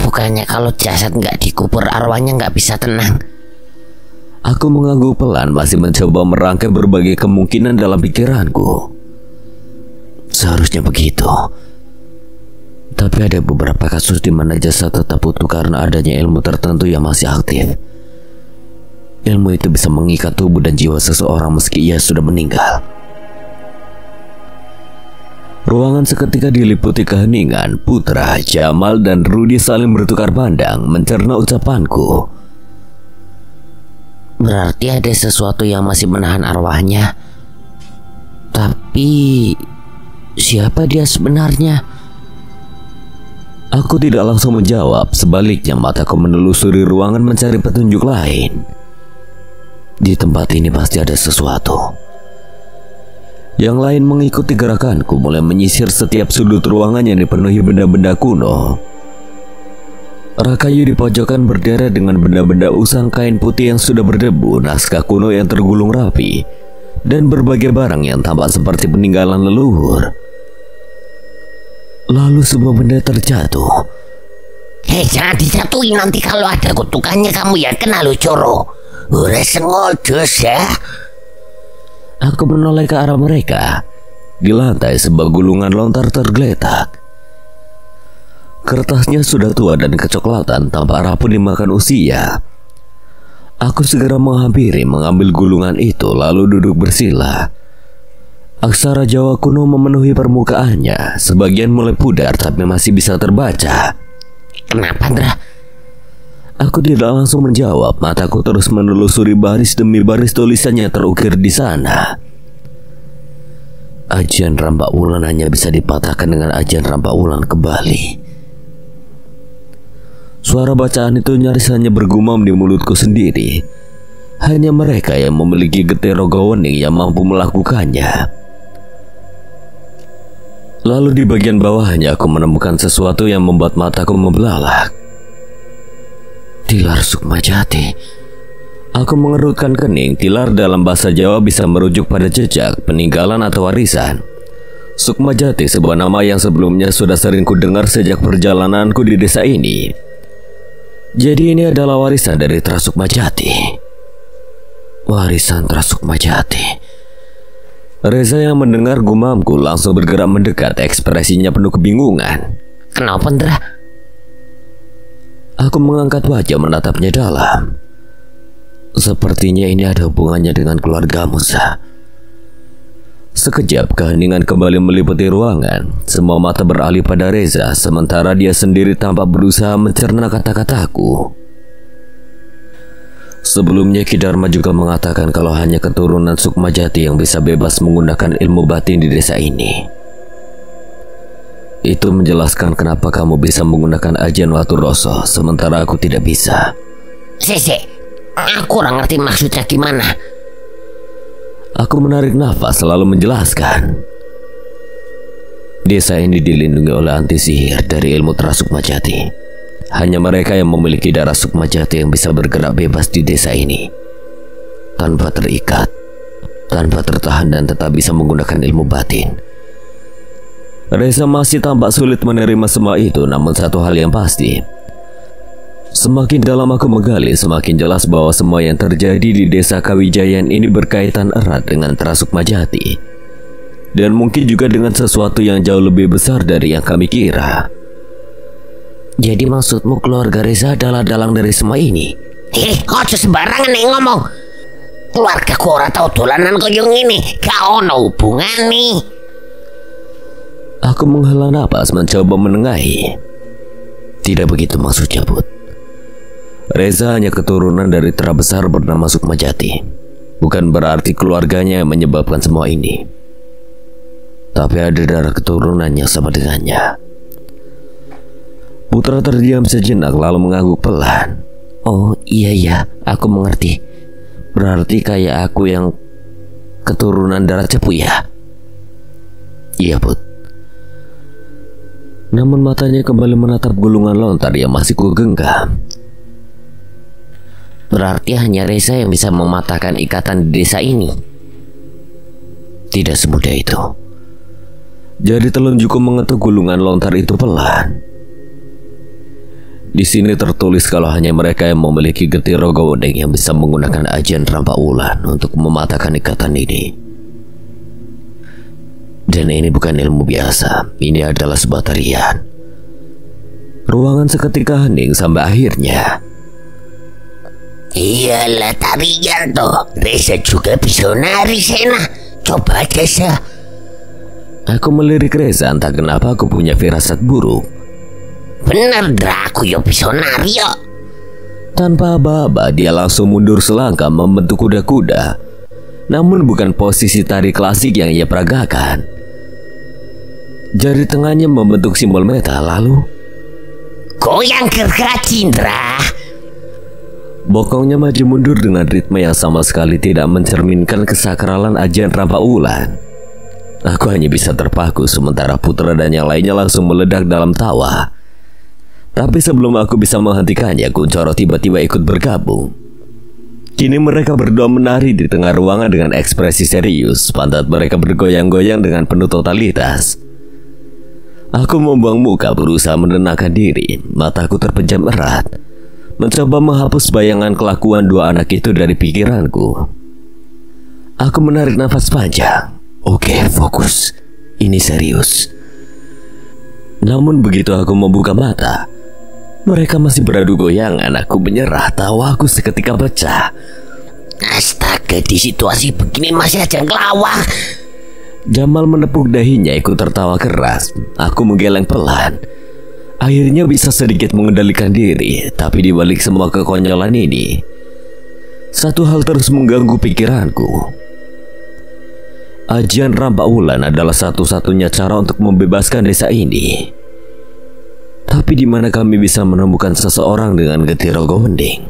Bukannya kalau jasad nggak dikubur arwahnya nggak bisa tenang? Aku mengangguk pelan, masih mencoba merangkai berbagai kemungkinan dalam pikiranku. Seharusnya begitu. Tapi ada beberapa kasus di mana jasad tetap utuh karena adanya ilmu tertentu yang masih aktif. Ilmu itu bisa mengikat tubuh dan jiwa seseorang meski ia sudah meninggal. Ruangan seketika diliputi keheningan. Putra, Jamal, dan Rudi saling bertukar pandang, mencerna ucapanku. Berarti ada sesuatu yang masih menahan arwahnya. Tapi siapa dia sebenarnya? Aku tidak langsung menjawab. Sebaliknya mataku menelusuri ruangan mencari petunjuk lain. Di tempat ini pasti ada sesuatu. Yang lain mengikuti gerakanku, mulai menyisir setiap sudut ruangan yang dipenuhi benda-benda kuno. Rak kayu di pojokan berderet dengan benda-benda usang kain putih yang sudah berdebu, naskah kuno yang tergulung rapi, dan berbagai barang yang tampak seperti peninggalan leluhur. Lalu sebuah benda terjatuh. Jangan dijatuhin, nanti kalau ada kutukannya kamu ya kena lo coro. Udah sengodos ya. Aku menoleh ke arah mereka. Di lantai sebuah gulungan lontar tergeletak. Kertasnya sudah tua dan kecoklatan, tampak rapuh dimakan usia. Aku segera menghampiri, mengambil gulungan itu, lalu duduk bersila. Aksara Jawa kuno memenuhi permukaannya. Sebagian mulai pudar tapi masih bisa terbaca. Kenapa, Ndra? Aku tidak langsung menjawab. Mataku terus menelusuri baris demi baris tulisan yang terukir di sana. Ajian Rampak Wulan hanya bisa dipatahkan dengan ajian Rampak Wulan kembali. Suara bacaan itu nyaris hanya bergumam di mulutku sendiri. Hanya mereka yang memiliki getir roga wening yang mampu melakukannya. Lalu di bagian bawahnya aku menemukan sesuatu yang membuat mataku membelalak. Tilar Sukmajati. Aku mengerutkan kening. Tilar dalam bahasa Jawa bisa merujuk pada jejak, peninggalan atau warisan. Sukmajati sebuah nama yang sebelumnya sudah sering kudengar sejak perjalananku di desa ini. Jadi ini adalah warisan dari Trasukmajati. Warisan Trasukmajati. Reza yang mendengar gumamku langsung bergerak mendekat, ekspresinya penuh kebingungan. Kenapa, Ndra? Aku mengangkat wajah menatapnya dalam. Sepertinya ini ada hubungannya dengan keluargamu, Sa. Sekejap keheningan kembali meliputi ruangan. Semua mata beralih pada Reza, sementara dia sendiri tampak berusaha mencerna kata-kataku. Sebelumnya Ki Dharma juga mengatakan kalau hanya keturunan Sukmajati yang bisa bebas menggunakan ilmu batin di desa ini. Itu menjelaskan kenapa kamu bisa menggunakan ajian Watu Roso, sementara aku tidak bisa. Sese, aku kurang ngerti maksudnya gimana. Aku menarik nafas lalu menjelaskan. Desa ini dilindungi oleh anti sihir dari ilmu Trasukmajati. Hanya mereka yang memiliki darah Sukmajati yang bisa bergerak bebas di desa ini, tanpa terikat, tanpa tertahan, dan tetap bisa menggunakan ilmu batin. Reza masih tampak sulit menerima semua itu, namun satu hal yang pasti, semakin dalam aku menggali, semakin jelas bahwa semua yang terjadi di desa Kawijayan ini berkaitan erat dengan Trasukmajati, dan mungkin juga dengan sesuatu yang jauh lebih besar dari yang kami kira. Jadi maksudmu keluarga Reza adalah dalang dari semua ini? Ojo sembarangan nih ngomong. Keluarga ku ora tau dolanan koyo ngene, gak ono hubungan nih. Aku menghela napas mencoba menengahi. Tidak begitu maksudnya, Bud. Reza hanya keturunan dari Tra besar bernama Sukmajati. Bukan berarti keluarganya yang menyebabkan semua ini. Tapi ada darah keturunan yang sama dengannya. Putra terdiam sejenak lalu mengangguk pelan. Oh iya, aku mengerti. Berarti kayak aku yang keturunan darah cepu ya? Iya, Bud. Namun matanya kembali menatap gulungan lontar yang masih kugenggam. Berarti hanya Reza yang bisa mematahkan ikatan di desa ini. Tidak semudah itu. Jari telunjukku mengetuk gulungan lontar itu pelan. Di sini tertulis kalau hanya mereka yang memiliki getir roga wening yang bisa menggunakan ajian Rampak Wulan untuk mematahkan ikatan ini. Dan ini bukan ilmu biasa, ini adalah sebuah tarian. Ruangan seketika hening sampai akhirnya. Iyalah tarian toh, Reza juga bisa nari Sena. Coba aja Sa. Aku melirik Reza, entah kenapa aku punya firasat buruk. Bener Dra, aku yo bisa nari yo. Tanpa aba-aba dia langsung mundur selangkah membentuk kuda-kuda. Namun bukan posisi tari klasik yang ia peragakan. Jari tengahnya membentuk simbol meta, lalu goyang gergaji, Ndra. Bokongnya maju mundur dengan ritme yang sama sekali tidak mencerminkan kesakralan ajian Rampak Wulan. Aku hanya bisa terpaku sementara Putra dan yang lainnya langsung meledak dalam tawa. Tapi sebelum aku bisa menghentikannya, Kunchoro tiba-tiba ikut bergabung. Kini mereka berdua menari di tengah ruangan dengan ekspresi serius. Pantat mereka bergoyang-goyang dengan penuh totalitas. Aku membuang muka berusaha menenangkan diri. Mataku terpejam erat, mencoba menghapus bayangan kelakuan dua anak itu dari pikiranku. Aku menarik nafas panjang. Oke, fokus. Ini serius. Namun begitu aku membuka mata, mereka masih beradu goyangan. Aku menyerah, tawaku seketika pecah. Astaga, di situasi begini masih aja ngelawak. Jamal menepuk dahinya ikut tertawa keras. Aku menggeleng pelan. Akhirnya bisa sedikit mengendalikan diri. Tapi di balik semua kekonyolan ini, satu hal terus mengganggu pikiranku. Ajian Rampak Wulan adalah satu-satunya cara untuk membebaskan desa ini. Tapi di mana kami bisa menemukan seseorang dengan getih rogo mending?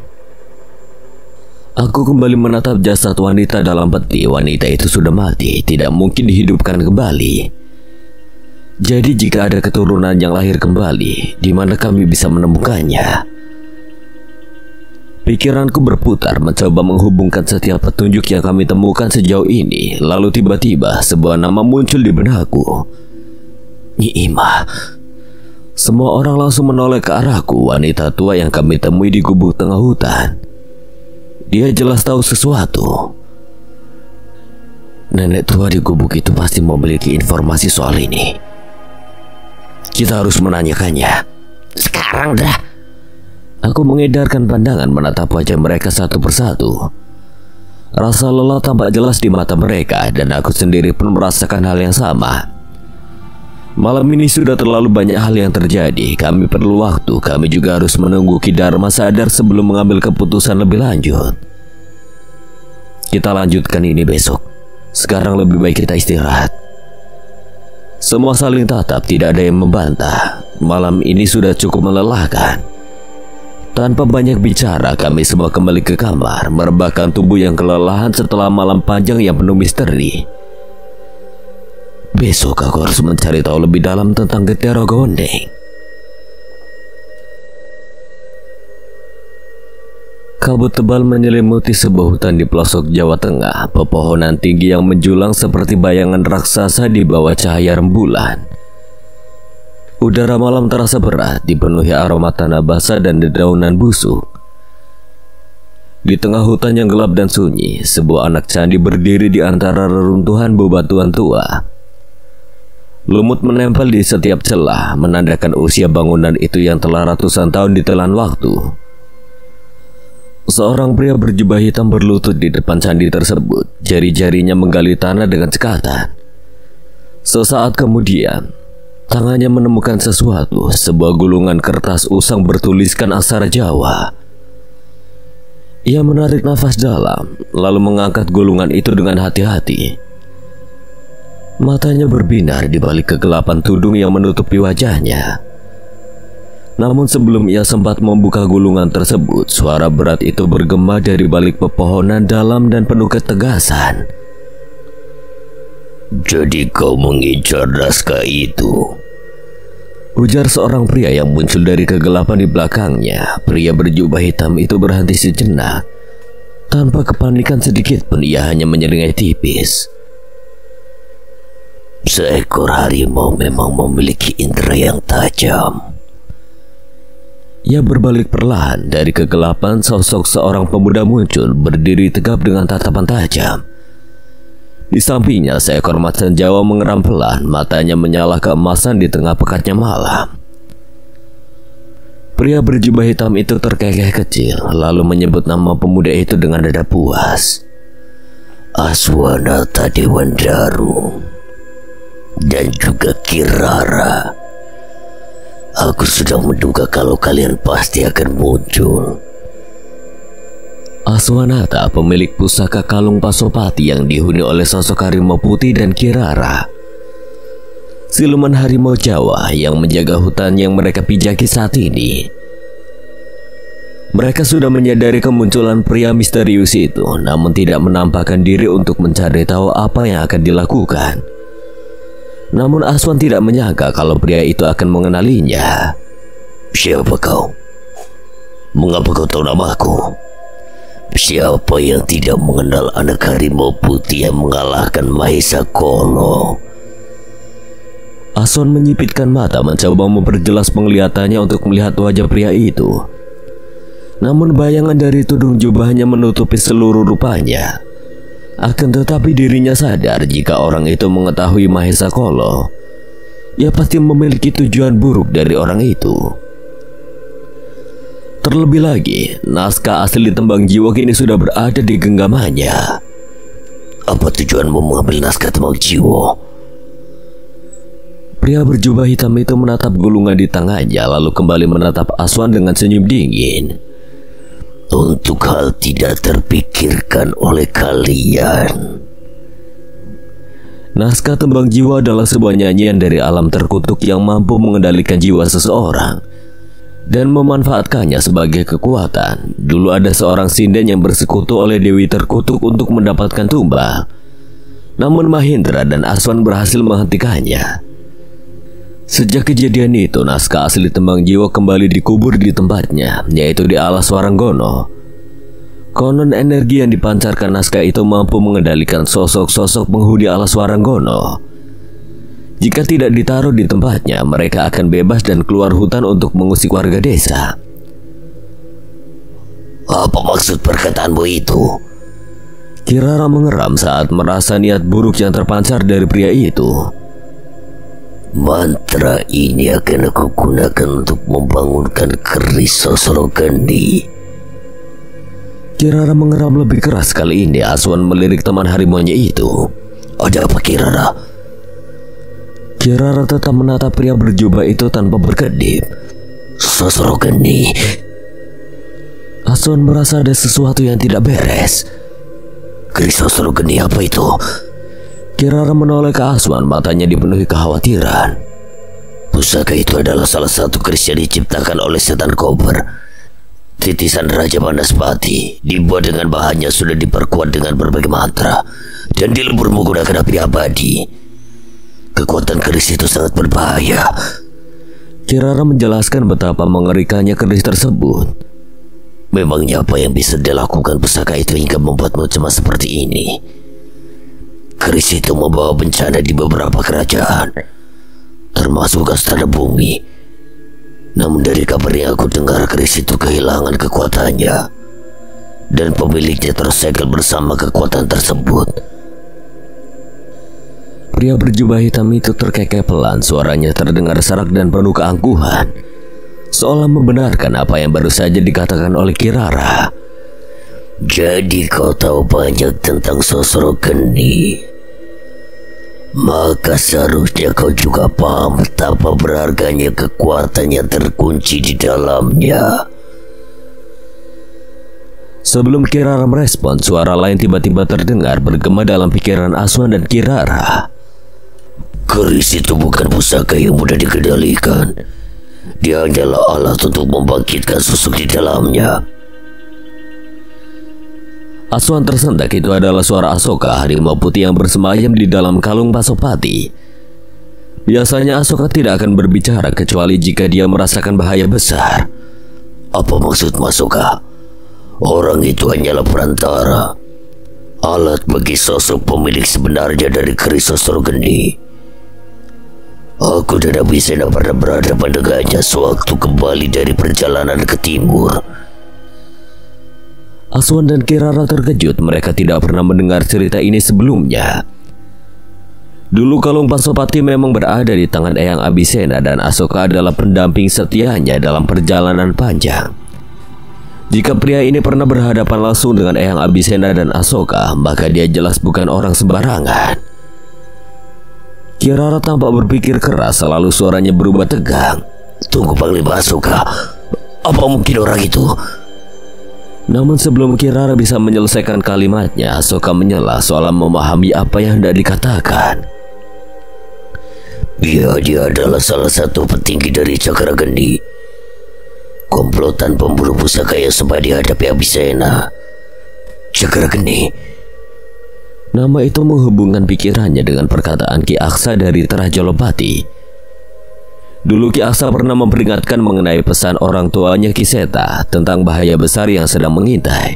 Aku kembali menatap jasad wanita dalam peti. Wanita itu sudah mati, tidak mungkin dihidupkan kembali. Jadi jika ada keturunan yang lahir kembali, di mana kami bisa menemukannya? Pikiranku berputar mencoba menghubungkan setiap petunjuk yang kami temukan sejauh ini. Lalu tiba-tiba sebuah nama muncul di benakku. Nyi Ima. Semua orang langsung menoleh ke arahku. Wanita tua yang kami temui di gubuk tengah hutan. Dia jelas tahu sesuatu. Nenek tua di gubuk itu pasti memiliki informasi soal ini. Kita harus menanyakannya. Sekarang dah. Aku mengedarkan pandangan menatap wajah mereka satu persatu. Rasa lelah tampak jelas di mata mereka dan aku sendiri pun merasakan hal yang sama. Malam ini sudah terlalu banyak hal yang terjadi. Kami perlu waktu. Kami juga harus menunggu Ki Dharma sadar sebelum mengambil keputusan lebih lanjut. Kita lanjutkan ini besok. Sekarang lebih baik kita istirahat. Semua saling tatap, tidak ada yang membantah. Malam ini sudah cukup melelahkan. Tanpa banyak bicara, kami semua kembali ke kamar, merebahkan tubuh yang kelelahan setelah malam panjang yang penuh misteri. Besok aku harus mencari tahu lebih dalam tentang getih rogo mending. Kabut tebal menyelimuti sebuah hutan di pelosok Jawa Tengah. Pepohonan tinggi yang menjulang seperti bayangan raksasa di bawah cahaya rembulan. Udara malam terasa berat, dipenuhi aroma tanah basah dan dedaunan busuk. Di tengah hutan yang gelap dan sunyi, sebuah anak candi berdiri di antara reruntuhan bebatuan tua. Lumut menempel di setiap celah, menandakan usia bangunan itu yang telah ratusan tahun ditelan waktu. Seorang pria berjubah hitam berlutut di depan candi tersebut, jari-jarinya menggali tanah dengan cekatan. Sesaat kemudian, tangannya menemukan sesuatu, sebuah gulungan kertas usang bertuliskan aksara Jawa. Ia menarik nafas dalam, lalu mengangkat gulungan itu dengan hati-hati. Matanya berbinar di balik kegelapan tudung yang menutupi wajahnya. Namun sebelum ia sempat membuka gulungan tersebut, suara berat itu bergema dari balik pepohonan dalam dan penuh ketegasan. Jadi kau mengincar naskah itu? Ujar seorang pria yang muncul dari kegelapan di belakangnya. Pria berjubah hitam itu berhenti sejenak. Tanpa kepanikan sedikit pun, ia hanya menyeringai tipis. Seekor harimau memang memiliki indera yang tajam. Ia berbalik perlahan. Dari kegelapan, sosok seorang pemuda muncul, berdiri tegap dengan tatapan tajam. Di sampingnya, seekor macan Jawa mengeram pelan, matanya menyala keemasan di tengah pekatnya malam. Pria berjubah hitam itu terkekeh kecil, lalu menyebut nama pemuda itu dengan nada puas. Aswanata Dewandaru dan juga Kirara. Aku sudah menduga kalau kalian pasti akan muncul. Aswanata, pemilik pusaka kalung Pasopati yang dihuni oleh sosok harimau putih dan Kirara, siluman harimau Jawa yang menjaga hutan yang mereka pijaki saat ini. Mereka sudah menyadari kemunculan pria misterius itu, namun tidak menampakkan diri untuk mencari tahu apa yang akan dilakukan. Namun Aswan tidak menyangka kalau pria itu akan mengenalinya. Siapa kau? Mengapa kau tahu namaku? Siapa yang tidak mengenal anak harimau putih yang mengalahkan Mahesa Kolo? Aswan menyipitkan mata mencoba memperjelas penglihatannya untuk melihat wajah pria itu. Namun bayangan dari tudung jubahnya menutupi seluruh rupanya. Akan tetapi dirinya sadar jika orang itu mengetahui Mahesa Kolo, ia pasti memiliki tujuan buruk dari orang itu. Terlebih lagi, naskah asli Tembang Jiwa kini sudah berada di genggamannya. Apa tujuanmu mengambil naskah Tembang Jiwa? Pria berjubah hitam itu menatap gulungan di tangannya, lalu kembali menatap Aswan dengan senyum dingin. Untuk hal tidak terpikirkan oleh kalian. Naskah Tembang Jiwa adalah sebuah nyanyian dari alam terkutuk yang mampu mengendalikan jiwa seseorang dan memanfaatkannya sebagai kekuatan. Dulu ada seorang sinden yang bersekutu oleh Dewi Terkutuk untuk mendapatkan tumbal. Namun Mahendra dan Aswan berhasil menghentikannya. Sejak kejadian itu, naskah asli Tembang Jiwa kembali dikubur di tempatnya, yaitu di alas Waranggono. Konon energi yang dipancarkan naskah itu mampu mengendalikan sosok-sosok penghuni alas Waranggono. Jika tidak ditaruh di tempatnya, mereka akan bebas dan keluar hutan untuk mengusik warga desa. Apa maksud perkataanmu itu? Kirara mengeram saat merasa niat buruk yang terpancar dari pria itu. Mantra ini akan aku gunakan untuk membangunkan keris Sosrokendi. Kirara mengeram lebih keras kali ini. Aswan melirik teman harimaunya itu. Ada apa Kirara? Kirara tetap menatap pria berjubah itu tanpa berkedip. Sosrokendi. Aswan merasa ada sesuatu yang tidak beres. Keris Sosrokendi apa itu? Kirara menoleh ke Aswan, matanya dipenuhi kekhawatiran. Pusaka itu adalah salah satu keris yang diciptakan oleh setan kober. Titisan Raja Banaspati, dibuat dengan bahannya sudah diperkuat dengan berbagai mantra dan dilebur menggunakan api abadi. Kekuatan keris itu sangat berbahaya. Kirara menjelaskan betapa mengerikannya keris tersebut. Memangnya apa yang bisa dilakukan pusaka itu hingga membuatmu cemas seperti ini? Keris itu membawa bencana di beberapa kerajaan, termasuk Astana Bumi. Namun dari kabar yang aku dengar, keris itu kehilangan kekuatannya dan pemiliknya tersegel bersama kekuatan tersebut. Pria berjubah hitam itu terkekeh pelan, suaranya terdengar serak dan penuh keangkuhan, seolah membenarkan apa yang baru saja dikatakan oleh Kirara. Jadi kau tahu banyak tentang Sosrokendi. Maka seharusnya kau juga paham betapa berharganya kekuatan yang terkunci di dalamnya. Sebelum Kirara merespon, suara lain tiba-tiba terdengar bergema dalam pikiran Aswan dan Kirara. Keris itu bukan pusaka yang mudah dikendalikan. Dia hanyalah alat untuk membangkitkan sosok di dalamnya. Aswan tersentak. Itu adalah suara Asoka, harimau putih yang bersemayam di dalam kalung Pasopati. Biasanya Asoka tidak akan berbicara kecuali jika dia merasakan bahaya besar. Apa maksud Asoka? Orang itu hanyalah perantara, alat bagi sosok pemilik sebenarnya dari keris Sosrokendi. Aku dan Abhisena pernah berhadapan dengannya sewaktu kembali dari perjalanan ke timur. Aswan dan Kirara terkejut, mereka tidak pernah mendengar cerita ini sebelumnya. Dulu kalung Pasopati memang berada di tangan Eyang Abhisena dan Asoka adalah pendamping setianya dalam perjalanan panjang. Jika pria ini pernah berhadapan langsung dengan Eyang Abhisena dan Asoka, maka dia jelas bukan orang sembarangan. Kirara tampak berpikir keras, selalu suaranya berubah tegang. Tunggu Panglima Asoka, apa mungkin orang itu? Namun sebelum Kirara bisa menyelesaikan kalimatnya, Asoka menyela seolah memahami apa yang hendak dikatakan. Dia adalah salah satu petinggi dari Cakragendi. komplotan pemburu pusaka yang sempat dihadapi Abisena. Cakrageni. Nama itu menghubungkan pikirannya dengan perkataan Ki Aksa dari Terajolopati. Dulu Ki Aksa pernah memperingatkan mengenai pesan orang tuanya Ki Seta tentang bahaya besar yang sedang mengintai.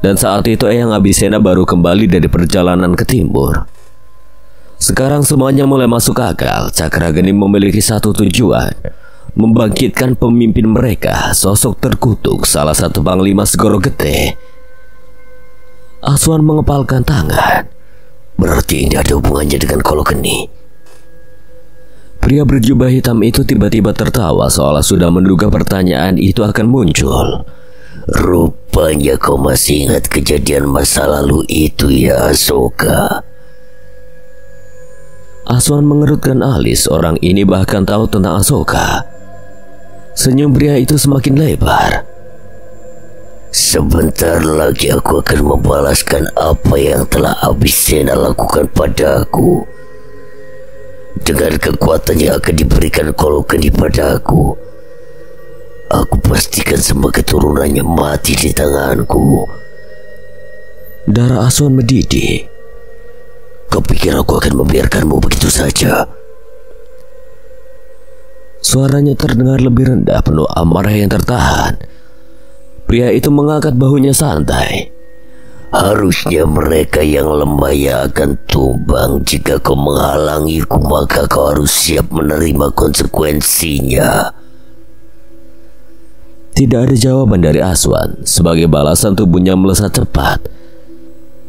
Dan saat itu Eyang Abisena baru kembali dari perjalanan ke timur. Sekarang semuanya mulai masuk akal. Cakrageni memiliki satu tujuan, membangkitkan pemimpin mereka, sosok terkutuk salah satu panglima Segoro Gede. Aswan mengepalkan tangan. Berarti ini ada hubungannya dengan Kolokeni. Pria berjubah hitam itu tiba-tiba tertawa seolah sudah menduga pertanyaan itu akan muncul. Rupanya kau masih ingat kejadian masa lalu itu ya, Asoka. Aswan mengerutkan alis. Orang ini bahkan tahu tentang Asoka. Senyum pria itu semakin lebar. Sebentar lagi aku akan membalaskan apa yang telah Abisena lakukan padaku. Dengan kekuatan yang akan diberikan Kolokeni padaku, aku pastikan semua keturunannya mati di tanganku. Darah Aswan mendidih. Kau pikir aku akan membiarkanmu begitu saja? Suaranya terdengar lebih rendah, penuh amarah yang tertahan. Pria itu mengangkat bahunya santai. Harusnya mereka yang lemah yang akan tumbang. Jika kau menghalangiku, maka kau harus siap menerima konsekuensinya. Tidak ada jawaban dari Aswan. Sebagai balasan tubuhnya melesat cepat,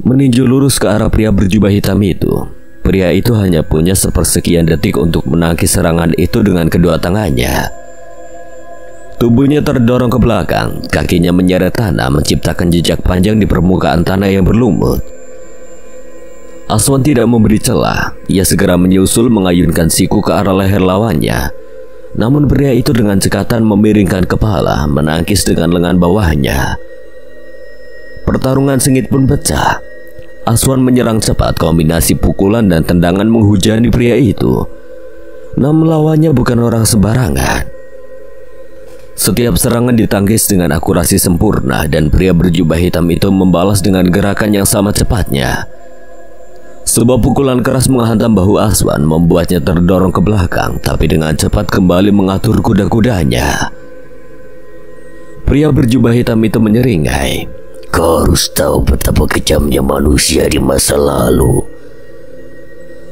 meninju lurus ke arah pria berjubah hitam itu. Pria itu hanya punya sepersekian detik untuk menangkis serangan itu dengan kedua tangannya. Tubuhnya terdorong ke belakang, kakinya menyeret tanah menciptakan jejak panjang di permukaan tanah yang berlumut. Aswan tidak memberi celah. Ia segera menyusul mengayunkan siku ke arah leher lawannya. Namun pria itu dengan cekatan memiringkan kepala, menangkis dengan lengan bawahnya. Pertarungan sengit pun pecah. Aswan menyerang cepat, kombinasi pukulan dan tendangan menghujani pria itu. Namun lawannya bukan orang sembarangan. Setiap serangan ditangkis dengan akurasi sempurna dan pria berjubah hitam itu membalas dengan gerakan yang sama cepatnya. Sebuah pukulan keras menghantam bahu Aswan, membuatnya terdorong ke belakang, tapi dengan cepat kembali mengatur kuda-kudanya. Pria berjubah hitam itu menyeringai. Kau harus tahu betapa kejamnya manusia di masa lalu.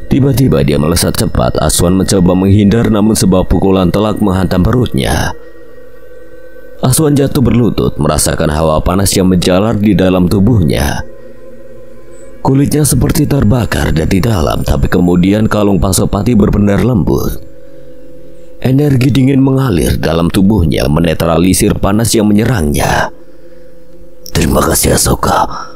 Tiba-tiba dia melesat cepat. Aswan mencoba menghindar, namun sebuah pukulan telak menghantam perutnya. Aswan jatuh berlutut, merasakan hawa panas yang menjalar di dalam tubuhnya. Kulitnya seperti terbakar dari dalam, tapi kemudian kalung Pasopati berpendar lembut. Energi dingin mengalir dalam tubuhnya, menetralisir panas yang menyerangnya. Terima kasih, Asoka.